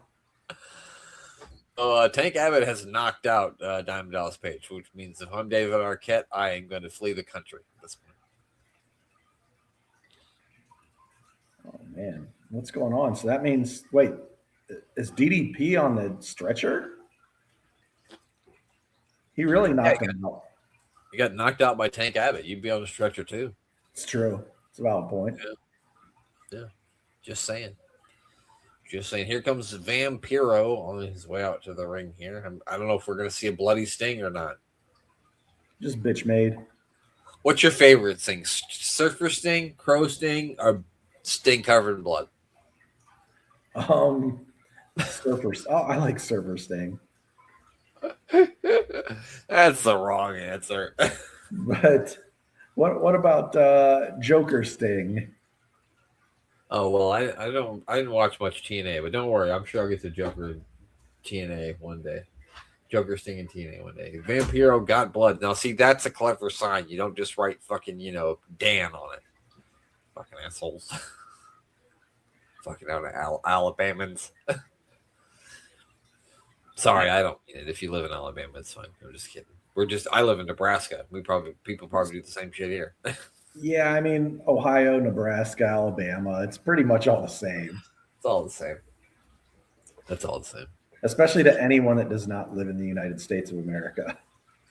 Tank Abbott has knocked out Diamond Dallas Page, which means if I'm David Arquette, I am going to flee the country at this point. Oh man, what's going on? So that means, wait, is DDP on the stretcher? He really knocked him out. You got knocked out by Tank Abbott. You'd be on the stretcher too. It's true. It's a valid point. Yeah. Just saying. Here comes Vampiro on his way out to the ring here. I don't know if we're going to see a bloody Sting or not. Just bitch made. What's your favorite thing? Surfer Sting, Crow Sting, or Sting covered in blood? Surfer. I like Surfer Sting. That's the wrong answer. But what about Joker Sting? Oh well, I didn't watch much TNA, but don't worry, I'm sure I'll get to Joker TNA one day. Joker Sting in TNA one day. Vampiro got blood. Now see, that's a clever sign. You don't just write fucking Dan on it. Fucking assholes. Fucking out of Alabamans. Sorry, I don't mean it. If you live in Alabama, it's fine. I'm just kidding. I live in Nebraska. People probably do the same shit here. Yeah, I mean, Ohio, Nebraska, Alabama, it's pretty much all the same. It's all the same. That's all the same. Especially to anyone that does not live in the United States of America.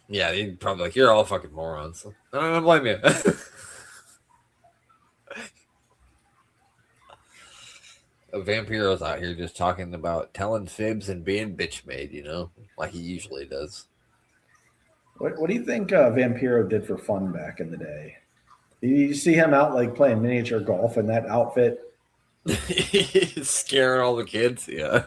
Yeah, you'd probably like, you're all fucking morons. I don't blame you. Vampiro's out here just talking about telling fibs and being bitch made, like he usually does. What do you think Vampiro did for fun back in the day? Did you see him out like playing miniature golf in that outfit? Scaring all the kids. Yeah.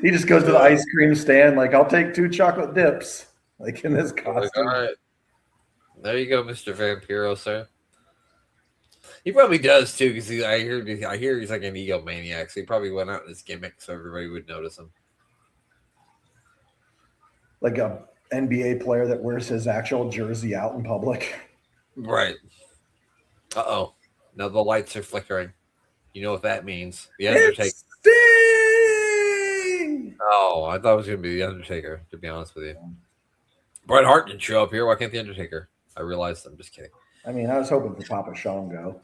He just goes to the ice cream stand, like, I'll take 2 chocolate dips, like in this costume. Like, all right. There you go, Mr. Vampiro, sir. He probably does too, because I hear he's like an egomaniac. So he probably went out in his gimmick so everybody would notice him. Like a NBA player that wears his actual jersey out in public. Right. Uh-oh. Now the lights are flickering. You know what that means. The Undertaker. Sting! Oh, I thought it was going to be the Undertaker, to be honest with you. Bret Hart didn't show up here. Why can't the Undertaker? I realized. I'm just kidding. I mean, I was hoping for Papa Shango.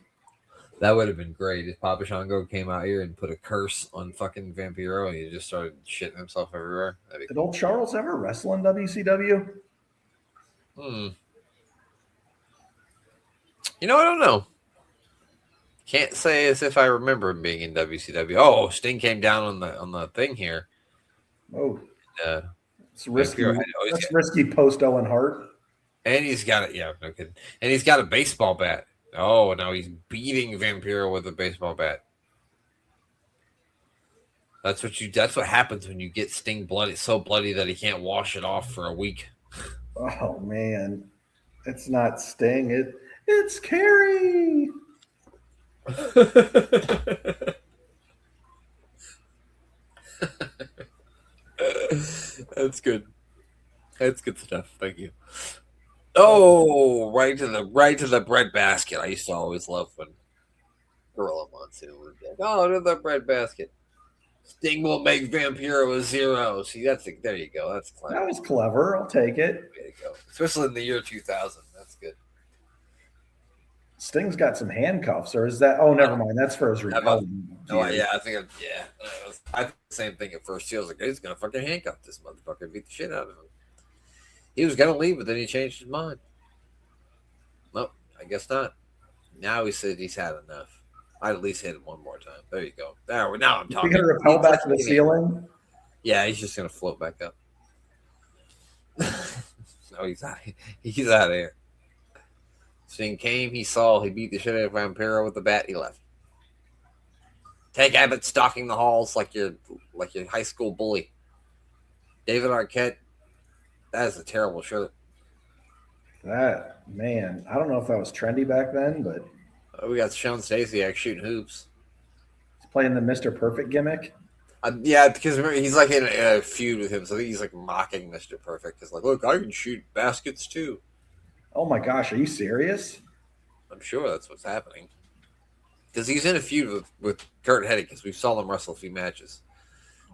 That would have been great if Papa Shango came out here and put a curse on fucking Vampiro and he just started shitting himself everywhere. Did old Charles ever wrestle in WCW? You know, I don't know. Can't say as if I remember him being in WCW. Oh, Sting came down on the thing here. Oh, it's risky. That's risky risky post Owen Hart. And he's got it. Yeah, no kidding. And he's got a baseball bat. Oh, now he's beating Vampiro with a baseball bat. That's what happens when you get Sting bloody, so bloody that he can't wash it off for a week. Oh man, it's not Sting. It's Carrie. That's good. That's good stuff. Thank you. Oh, right to the bread basket. I used to always love when Gorilla Monsoon would be like, "Oh, to the bread basket." Sting will make Vampiro a 0. See, there you go. That's clever. That was clever. I'll take it. There you go. Especially in the year 2000. That's good. Sting's got some handcuffs, or is that? Oh, never mind. That's for his recovery. Yeah, I think. I thought the same thing at first. He was like, "He's gonna fucking handcuff this motherfucker, beat the shit out of him." He was gonna leave, but then he changed his mind. Nope, I guess not. Now he said he's had enough. I'd at least hit him one more time. There you go. Now I'm talking. He's gonna rappel back to the ceiling. Yeah, he's just gonna float back up. No, he's out. He's out of here. Sting came, he saw, he beat the shit out of Vampiro with the bat, he left. Tank Abbott stalking the halls like your high school bully. David Arquette, that is a terrible shirt. That, man, I don't know if that was trendy back then, but we got Sean Stasiak shooting hoops. He's playing the Mr. Perfect gimmick. Yeah, because remember, he's like in a feud with him, so I think he's like mocking Mr. Perfect. Because like, look, I can shoot baskets too. Oh my gosh, are you serious? I'm sure that's what's happening. Because he's in a feud with Kurt Hennig, because we saw them wrestle a few matches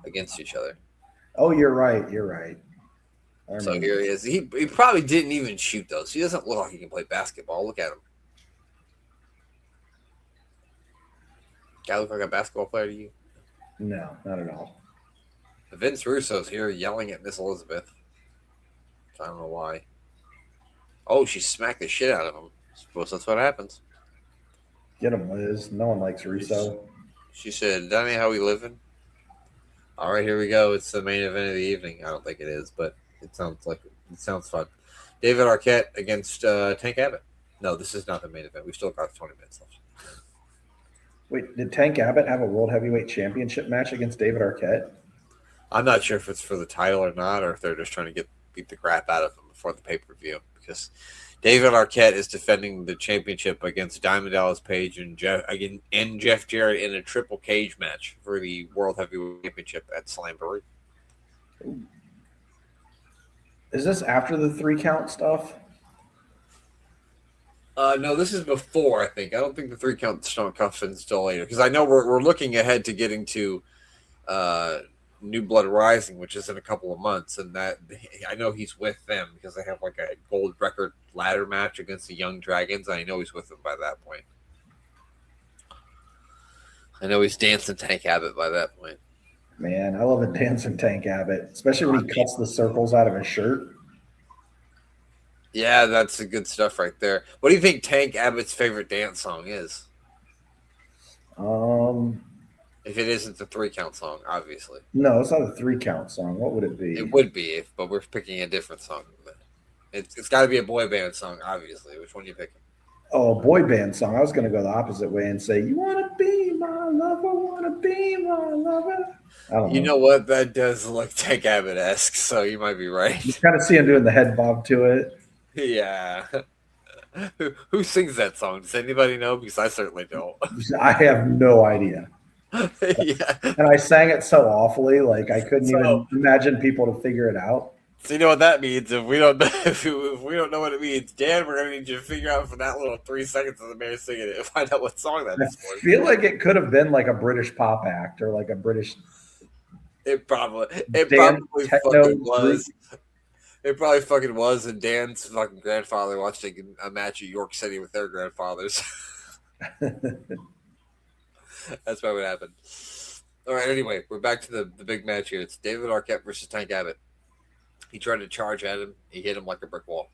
against each other. Oh, you're right. You're right. So here he is. He probably didn't even shoot those. He doesn't look like he can play basketball. Look at him. Guy look like a basketball player to you? No, not at all. Vince Russo's here yelling at Miss Elizabeth. I don't know why. Oh, she smacked the shit out of him. I suppose that's what happens. Get him, Liz. No one likes Russo. She said, "That ain't how we living." All right, here we go. It's the main event of the evening. I don't think it is, but it sounds fun. David Arquette against Tank Abbott. No, this is not the main event. We still got 20 minutes left. Wait, did Tank Abbott have a World Heavyweight Championship match against David Arquette? I'm not sure if it's for the title or not, or if they're just trying to beat the crap out of him before the pay-per-view. Because David Arquette is defending the championship against Diamond Dallas Page and Jeff Jarrett in a triple cage match for the World Heavyweight Championship at Slamboree. Is this after the 3 count stuff? No, this is before, I think. I don't think the 3 count Stone Coffin is still later. Because I know we're looking ahead to getting to New Blood Rising, which is in a couple of months, and that I know he's with them because they have like a gold record ladder match against the Young Dragons. And I know he's with them by that point. I know he's dancing Tank Abbott by that point. Man, I love a dancing Tank Abbott, especially when he cuts the circles out of his shirt. Yeah, that's the good stuff right there. What do you think Tank Abbott's favorite dance song is? If it isn't the 3-count song, obviously. No, it's not a 3-count song. What would it be? It would be, but we're picking a different song. It's got to be a boy band song, obviously. Which one are you picking? Oh, a boy band song. I was going to go the opposite way and say, "You want to be my lover, want to be my lover." I don't know. You know what? That does look Tank Abbott-esque, so you might be right. You kind of see him doing the head bob to it. Yeah. Who sings that song? Does anybody know? Because I certainly don't. I have no idea. Yeah. And I sang it so awfully, like I couldn't even imagine people to figure it out. So you know what that means? If we don't know, if we don't know what it means, Dan, we're gonna need you to figure out for that little 3 seconds of the man singing it and find out what song that is. I feel like it could have been like a British pop act or like a British. It probably fucking was. It probably fucking was. And Dan's fucking grandfather watching a match at York City with their grandfathers. That's probably what happened. All right. Anyway, we're back to the big match here. It's David Arquette versus Tank Abbott. He tried to charge at him. He hit him like a brick wall.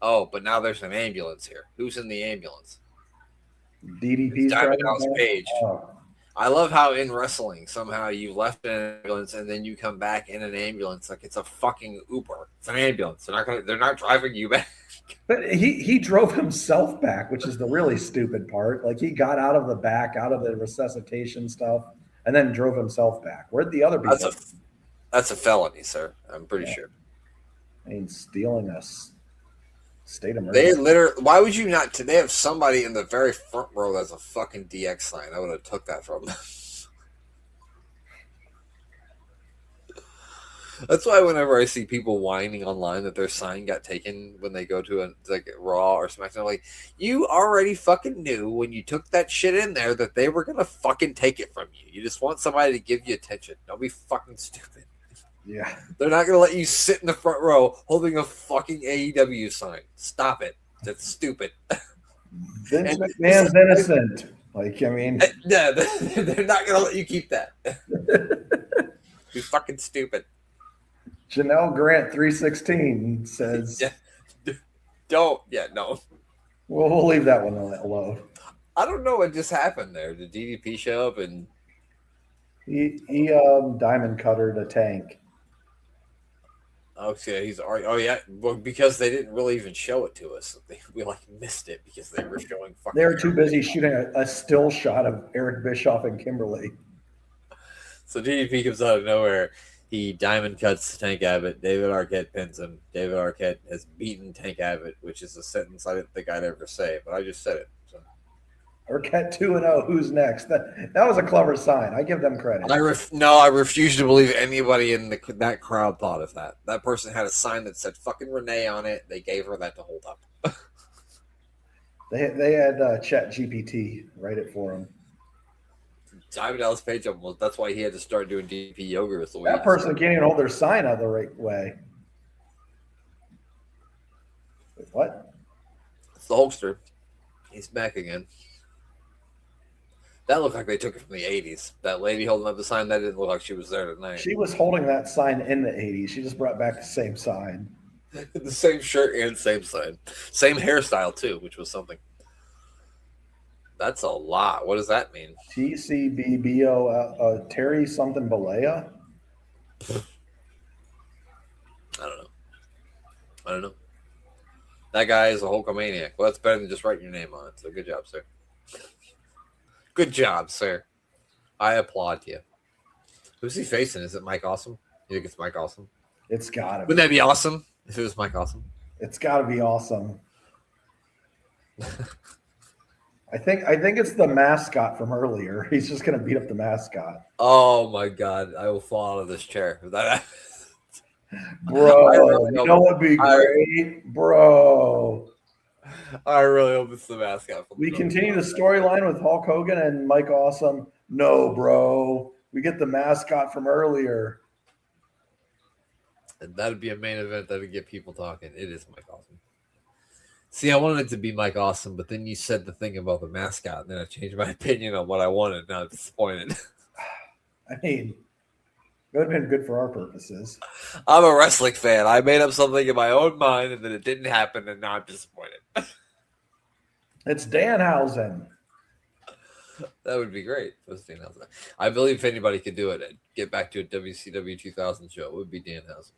Oh, but now there's an ambulance here. Who's in the ambulance? DDP's Diamond Dallas driving. Page. Oh. I love how in wrestling somehow you left an ambulance and then you come back in an ambulance like it's a fucking Uber. It's an ambulance. They're not driving you back. But he drove himself back, which is the really stupid part. Like he got out of the back, out of the resuscitation stuff, and then drove himself back. Where'd the other people? That's a felony, sir. I'm pretty sure. I mean, stealing a state emergency. Why would you not? They have somebody in the very front row that's a fucking DX sign. I would have took that from them. That's why whenever I see people whining online that their sign got taken when they go to a Raw or SmackDown, I'm like, you already fucking knew when you took that shit in there that they were gonna fucking take it from you. You just want somebody to give you attention. Don't be fucking stupid. Yeah. They're not going to let you sit in the front row holding a fucking AEW sign. Stop it. That's stupid. Vince McMahon's innocent. Like, I mean. Yeah, they're not going to let you keep that. Be fucking stupid. Janelle Grant 316 says. Don't. Yeah, no. Well, we'll leave that one alone. I don't know what just happened there. Did DDP show up and. He diamond cuttered a Tank. Okay, yeah, well, because they didn't really even show it to us. We missed it because they were showing fucking. They were too busy shooting a still shot of Eric Bischoff and Kimberly. So DDP comes out of nowhere. He diamond cuts Tank Abbott. David Arquette pins him. David Arquette has beaten Tank Abbott, which is a sentence I didn't think I'd ever say, but I just said it. So. Arquette 2-0. Who's next? That was a clever sign. I give them credit. I refuse to believe anybody in that crowd thought of that. That person had a sign that said "fucking Renee" on it. They gave her that to hold up. They had Chat GPT write it for him. Diamond Dallas Page, well, that's why he had to start doing DP yoga with the way. That person can't even hold their sign out the right way. Wait, what? It's the Hulkster. He's back again. That looked like they took it from the 80s. That lady holding up the sign, that didn't look like she was there tonight. She was holding that sign in the 80s. She just brought back the same sign. The same shirt and same sign. Same hairstyle, too, which was something. That's a lot. What does that mean? TCBBO, Terry something Balea? I don't know. That guy is a Hulkamaniac. Well, that's better than just writing your name on it. So good job, sir. Good job, sir. I applaud you. Who's he facing? Is it Mike Awesome? You think it's Mike Awesome? It's got to be. Wouldn't that be awesome if it was Mike Awesome? It's got to be awesome. I think it's the mascot from earlier. He's just going to beat up the mascot. Oh, my God. I will fall out of this chair. Bro, you know what would be great? Bro. I really hope it's the mascot. We continue the storyline with Hulk Hogan and Mike Awesome. No, bro. We get the mascot from earlier. And that'd be a main event that would get people talking. It is Mike Awesome. See, I wanted it to be Mike Awesome, but then you said the thing about the mascot, and then I changed my opinion on what I wanted. Now I'm disappointed. I mean, it would have been good for our purposes. I'm a wrestling fan. I made up something in my own mind, and then it didn't happen, and now I'm disappointed. It's Danhausen. That would be great. I believe if anybody could do it and get back to a WCW 2000 show, it would be Danhausen.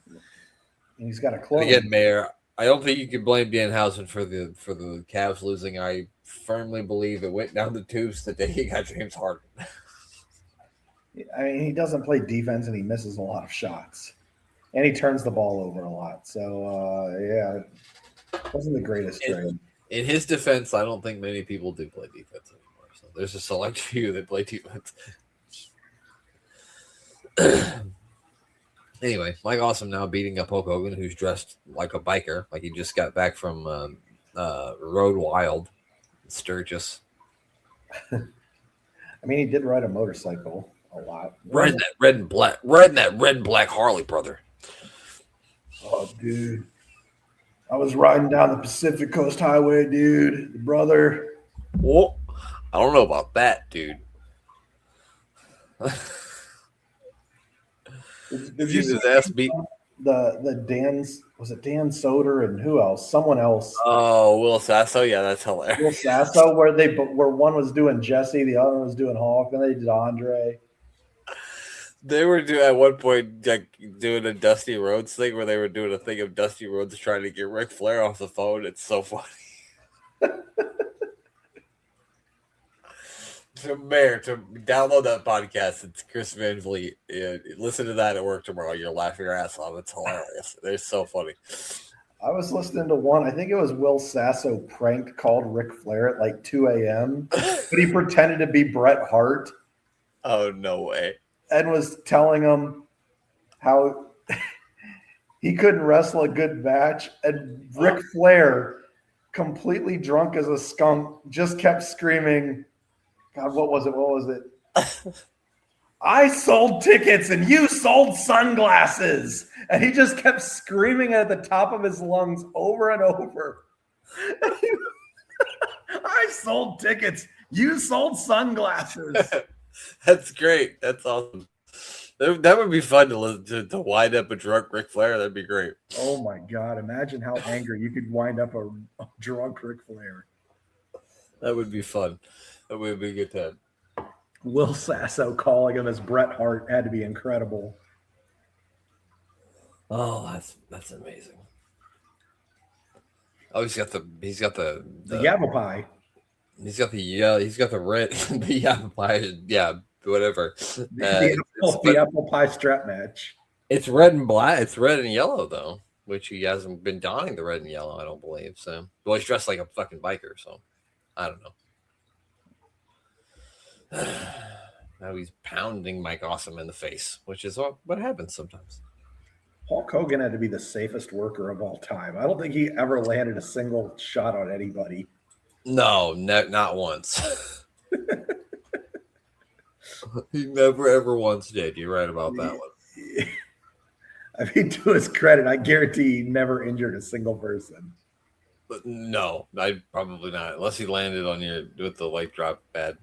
And he's got a And clone. again, Mayor, I don't think you can blame Danhausen for the Cavs losing. I firmly believe it went down the tubes the day he got James Harden. I mean, he doesn't play defense and he misses a lot of shots, and he turns the ball over a lot. So yeah, it wasn't the greatest trade. In his defense, I don't think many people do play defense anymore. So there's a select few that play defense. Anyway, Mike Awesome now beating up Hulk Hogan, who's dressed like a biker, like he just got back from Road Wild, Sturgis. I mean, he did ride a motorcycle a lot. Riding that red and black Harley, brother. Oh, dude. I was riding down the Pacific Coast Highway, dude, brother. Whoa. I don't know about that, dude. Did you see his ass beat? The Dan's, was it Dan Soder and who else? Someone else. Oh, Will Sasso. Yeah, that's hilarious. Will Sasso, where one was doing Jesse, the other one was doing Hulk, and they did Andre. They were at one point doing a Dusty Rhodes thing where they were doing a thing of Dusty Rhodes trying to get Ric Flair off the phone. It's so funny. To Mayor, to download that podcast, it's Chris Van Vliet. Listen to that at work tomorrow. You'll laugh your ass off. It's hilarious. They're so funny. I was listening to one. I think it was Will Sasso prank called Ric Flair at like 2 a.m. but he pretended to be Bret Hart. Oh, no way. And was telling him how he couldn't wrestle a good match. And Ric Flair, completely drunk as a skunk, just kept screaming, God, what was it? I sold tickets and you sold sunglasses. And he just kept screaming at the top of his lungs over and over. I sold tickets. You sold sunglasses. That's great. That's awesome. That would be fun to listen to wind up a drunk Ric Flair. That'd be great. Oh my God. Imagine how angry you could wind up a drunk Ric Flair. That would be fun. That would be a good time. Will Sasso calling him as Bret Hart had to be incredible. Oh, that's amazing. Oh, he's got the Yabba pie. He's got the red the apple pie, yeah, whatever. The apple pie strap match. It's red and black. It's red and yellow though, which he hasn't been donning the red and yellow. I don't believe so. Well, he's dressed like a fucking biker, so I don't know. Now he's pounding Mike Awesome in the face, which is what happens sometimes. Hulk Hogan had to be the safest worker of all time. I don't think he ever landed a single shot on anybody. No, not once. He never ever once did. You're right about that one. I mean, to his credit, I guarantee he never injured a single person. But no, I probably not, unless he landed on you with the light drop bad.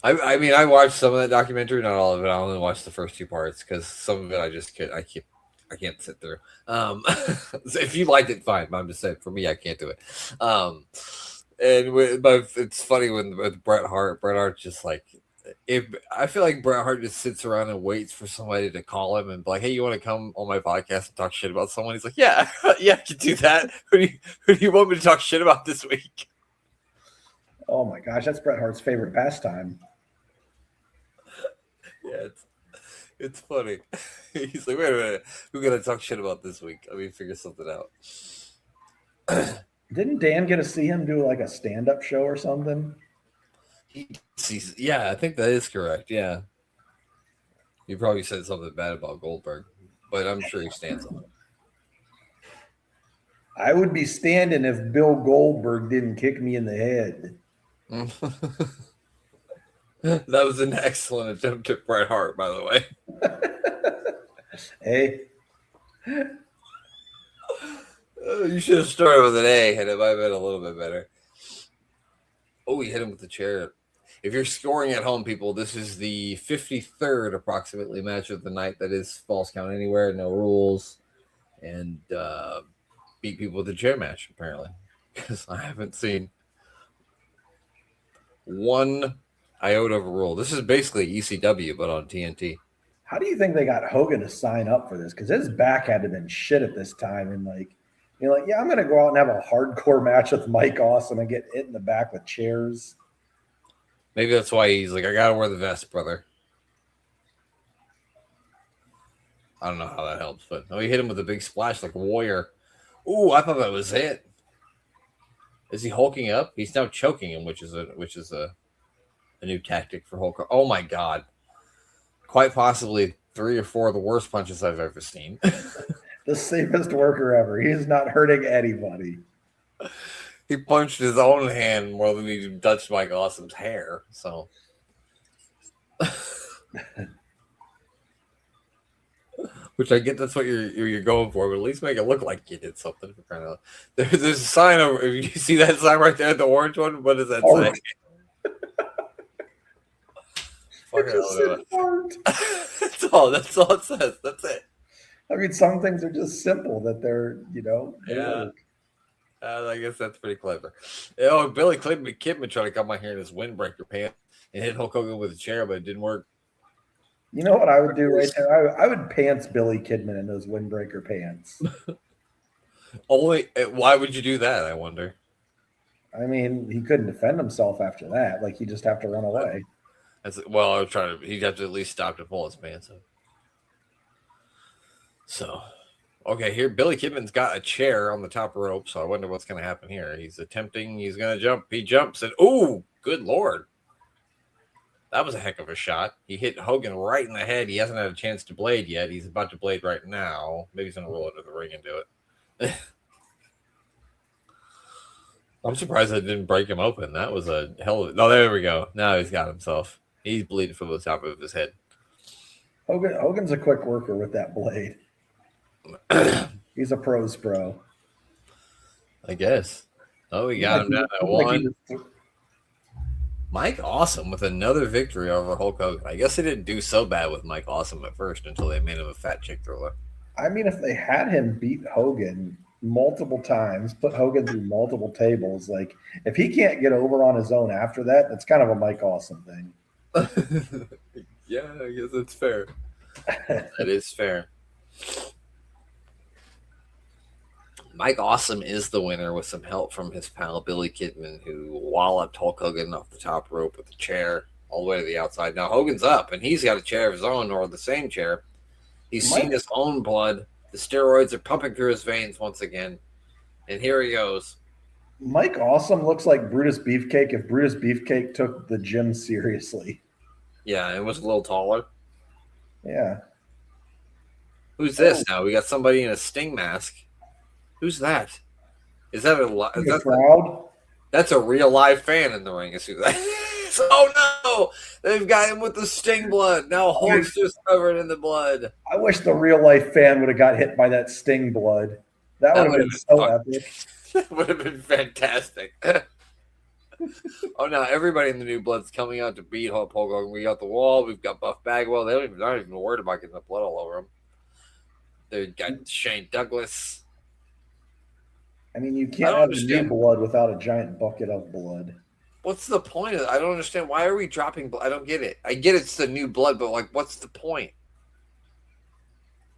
I mean, I watched some of that documentary, not all of it. I only watched the first two parts because some of it I can't sit through. So if you liked it, fine. But I'm just saying, for me, I can't do it. But it's funny with Bret Hart's just like, I feel like Bret Hart just sits around and waits for somebody to call him and be like, hey, you want to come on my podcast and talk shit about someone? He's like, yeah, yeah, I can do that. Who do you want me to talk shit about this week? Oh my gosh, that's Bret Hart's favorite pastime. Yeah, it's funny. He's like, wait a minute, we're gonna talk shit about this week. Let me figure something out. Didn't Dan get to see him do like a stand-up show or something? Yeah, I think that is correct. Yeah, he probably said something bad about Goldberg, but I'm sure he stands on it. I would be standing if Bill Goldberg didn't kick me in the head. That was an excellent attempt at Bret Hart, by the way. Hey. You should have started with an A, and it might have been a little bit better. Oh, he hit him with the chair. If you're scoring at home, people, this is the 53rd approximately match of the night. That is Falls Count Anywhere, no rules, and beat people with a chair match, apparently. because I haven't seen one iota of a rule. This is basically ECW, but on TNT. How do you think they got Hogan to sign up for this? Because his back had to have been shit at this time. And like, you're like, yeah, I'm going to go out and have a hardcore match with Mike Awesome and get hit in the back with chairs. Maybe that's why he's like, I got to wear the vest, brother. I don't know how that helps, but he hit him with a big splash like a warrior. Ooh, I thought that was it. Is he hulking up? He's now choking him, which is a new tactic for Hulk. Oh my God. Quite possibly 3 or 4 of the worst punches I've ever seen. The safest worker ever. He's not hurting anybody. He punched his own hand more than he touched Mike Awesome's hair. So, which I get that's what you're going for, but at least make it look like you did something. For crying out loud. There's a sign over. If you see that sign right there, the orange one, what does that say? That's all it says. That's it. I mean, some things are just simple that they're, Yeah. I guess that's pretty clever. Oh, Billy Kidman tried to come out here in his windbreaker pants and hit Hulk Hogan with a chair, but it didn't work. You know what I would do right there? I would pants Billy Kidman in those windbreaker pants. Why would you do that, I wonder? I mean, he couldn't defend himself after that. Like, he'd just have to run away. I was trying to. He'd have to at least stop to pull his pants up. So, okay, here Billy Kidman's got a chair on the top rope. So I wonder what's going to happen here. He's going to jump. He jumps and ooh, good Lord, that was a heck of a shot. He hit Hogan right in the head. He hasn't had a chance to blade yet. He's about to blade right now. Maybe he's going to roll into the ring and do it. I'm surprised I didn't break him open. That was a hell of a... Oh, there we go. Now he's got himself. He's bleeding from the top of his head. Hogan's a quick worker with that blade. He's a pro's pro. I guess. Oh, we got him down at 1. Mike Awesome with another victory over Hulk Hogan. I guess they didn't do so bad with Mike Awesome at first until they made him a fat chick thriller. I mean, if they had him beat Hogan multiple times, put Hogan through multiple tables, like if he can't get over on his own after that, that's kind of a Mike Awesome thing. Yeah, I guess that's fair. That is fair. Mike Awesome is the winner with some help from his pal Billy Kidman, who walloped Hulk Hogan off the top rope with a chair all the way to the outside. Now Hogan's up, and he's got a chair of his own, or the same chair. He's seen his own blood. The steroids are pumping through his veins once again. And here he goes. Mike Awesome looks like Brutus Beefcake if Brutus Beefcake took the gym seriously. Yeah, and was a little taller. Yeah. Who's this now? We got somebody in a Sting mask. Who's that? Is that a crowd? That's a real live fan in the ring. Is who that is. Oh no! They've got him with the Sting blood. Now Hulk's just covered in the blood. I wish the real life fan would have got hit by that Sting blood. That would have been so epic. That would have been fantastic. Oh, now everybody in the new blood's coming out to beat Hulk Hogan. We got the Wall. We've got Buff Bagwell. They're not even worried about getting the blood all over them. They've got Shane Douglas. I mean, you can't have the new blood without a giant bucket of blood. What's the point of it? I don't understand. Why are we dropping blood? I don't get it. I get it's the new blood, but like, what's the point?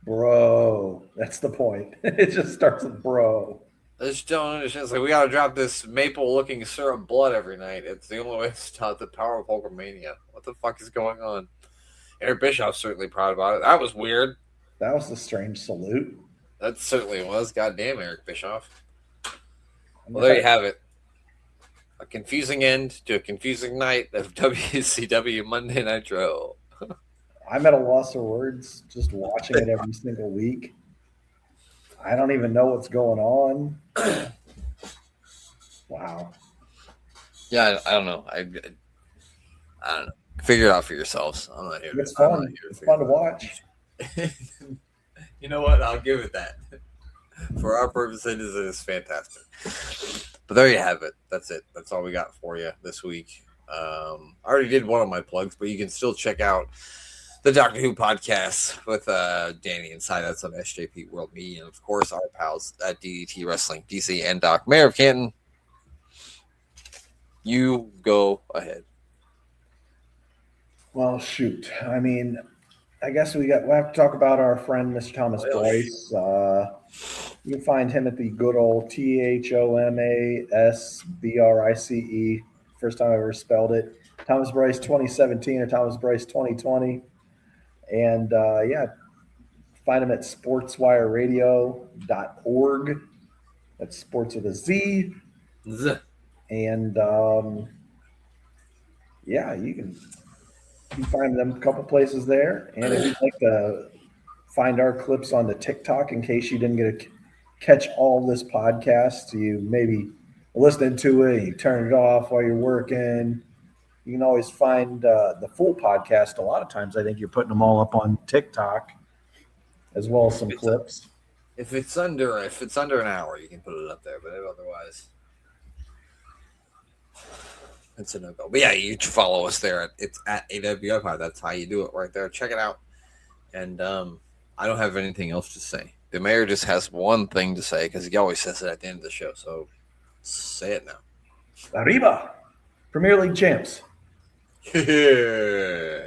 Bro, that's the point. It just starts with bro. I just don't understand. It's like we got to drop this maple-looking syrup blood every night. It's the only way to stop the power of Hulkamania. What the fuck is going on? Eric Bischoff's certainly proud about it. That was weird. That was a strange salute. That certainly was. Goddamn, Eric Bischoff. Well, there you have it. A confusing end to a confusing night of WCW Monday Nitro. I'm at a loss of words just watching it every single week. I don't even know what's going on. Wow. Yeah, I don't know. I don't know. Figure it out for yourselves. I'm not here. It's fun. It's fun to watch. You know what? I'll give it that. For our purposes, it is fantastic. But there you have it. That's it. That's all we got for you this week. I already did one of my plugs, but you can still check out the Doctor Who podcast with Danny inside. That's on SJP World Media. And, of course, our pals at DDT Wrestling, DC and Doc. Mayor of Canton, You go ahead. Well, shoot. I mean, I guess we'll have to talk about our friend, Mr. Thomas Bryce. You can find him at the good old ThomasBrice. First time I ever spelled it. Thomas Bryce 2017 or Thomas Bryce 2020. And find him at sportswireradio.org. That's sports with a Z. And you can find them a couple places there. And if you'd like to find our clips on the TikTok in case you didn't get to catch all this podcast, you maybe listening to it, you turn it off while you're working. You can always find the full podcast. A lot of times, I think you're putting them all up on TikTok, as well as some clips. If it's under an hour, you can put it up there. But otherwise, it's a no-go. But yeah, you should follow us there. It's at AWIPOD. That's how you do it right there. Check it out. And I don't have anything else to say. The mayor just has one thing to say because he always says it at the end of the show. So say it now. Arriba! Premier League champs. Yeah.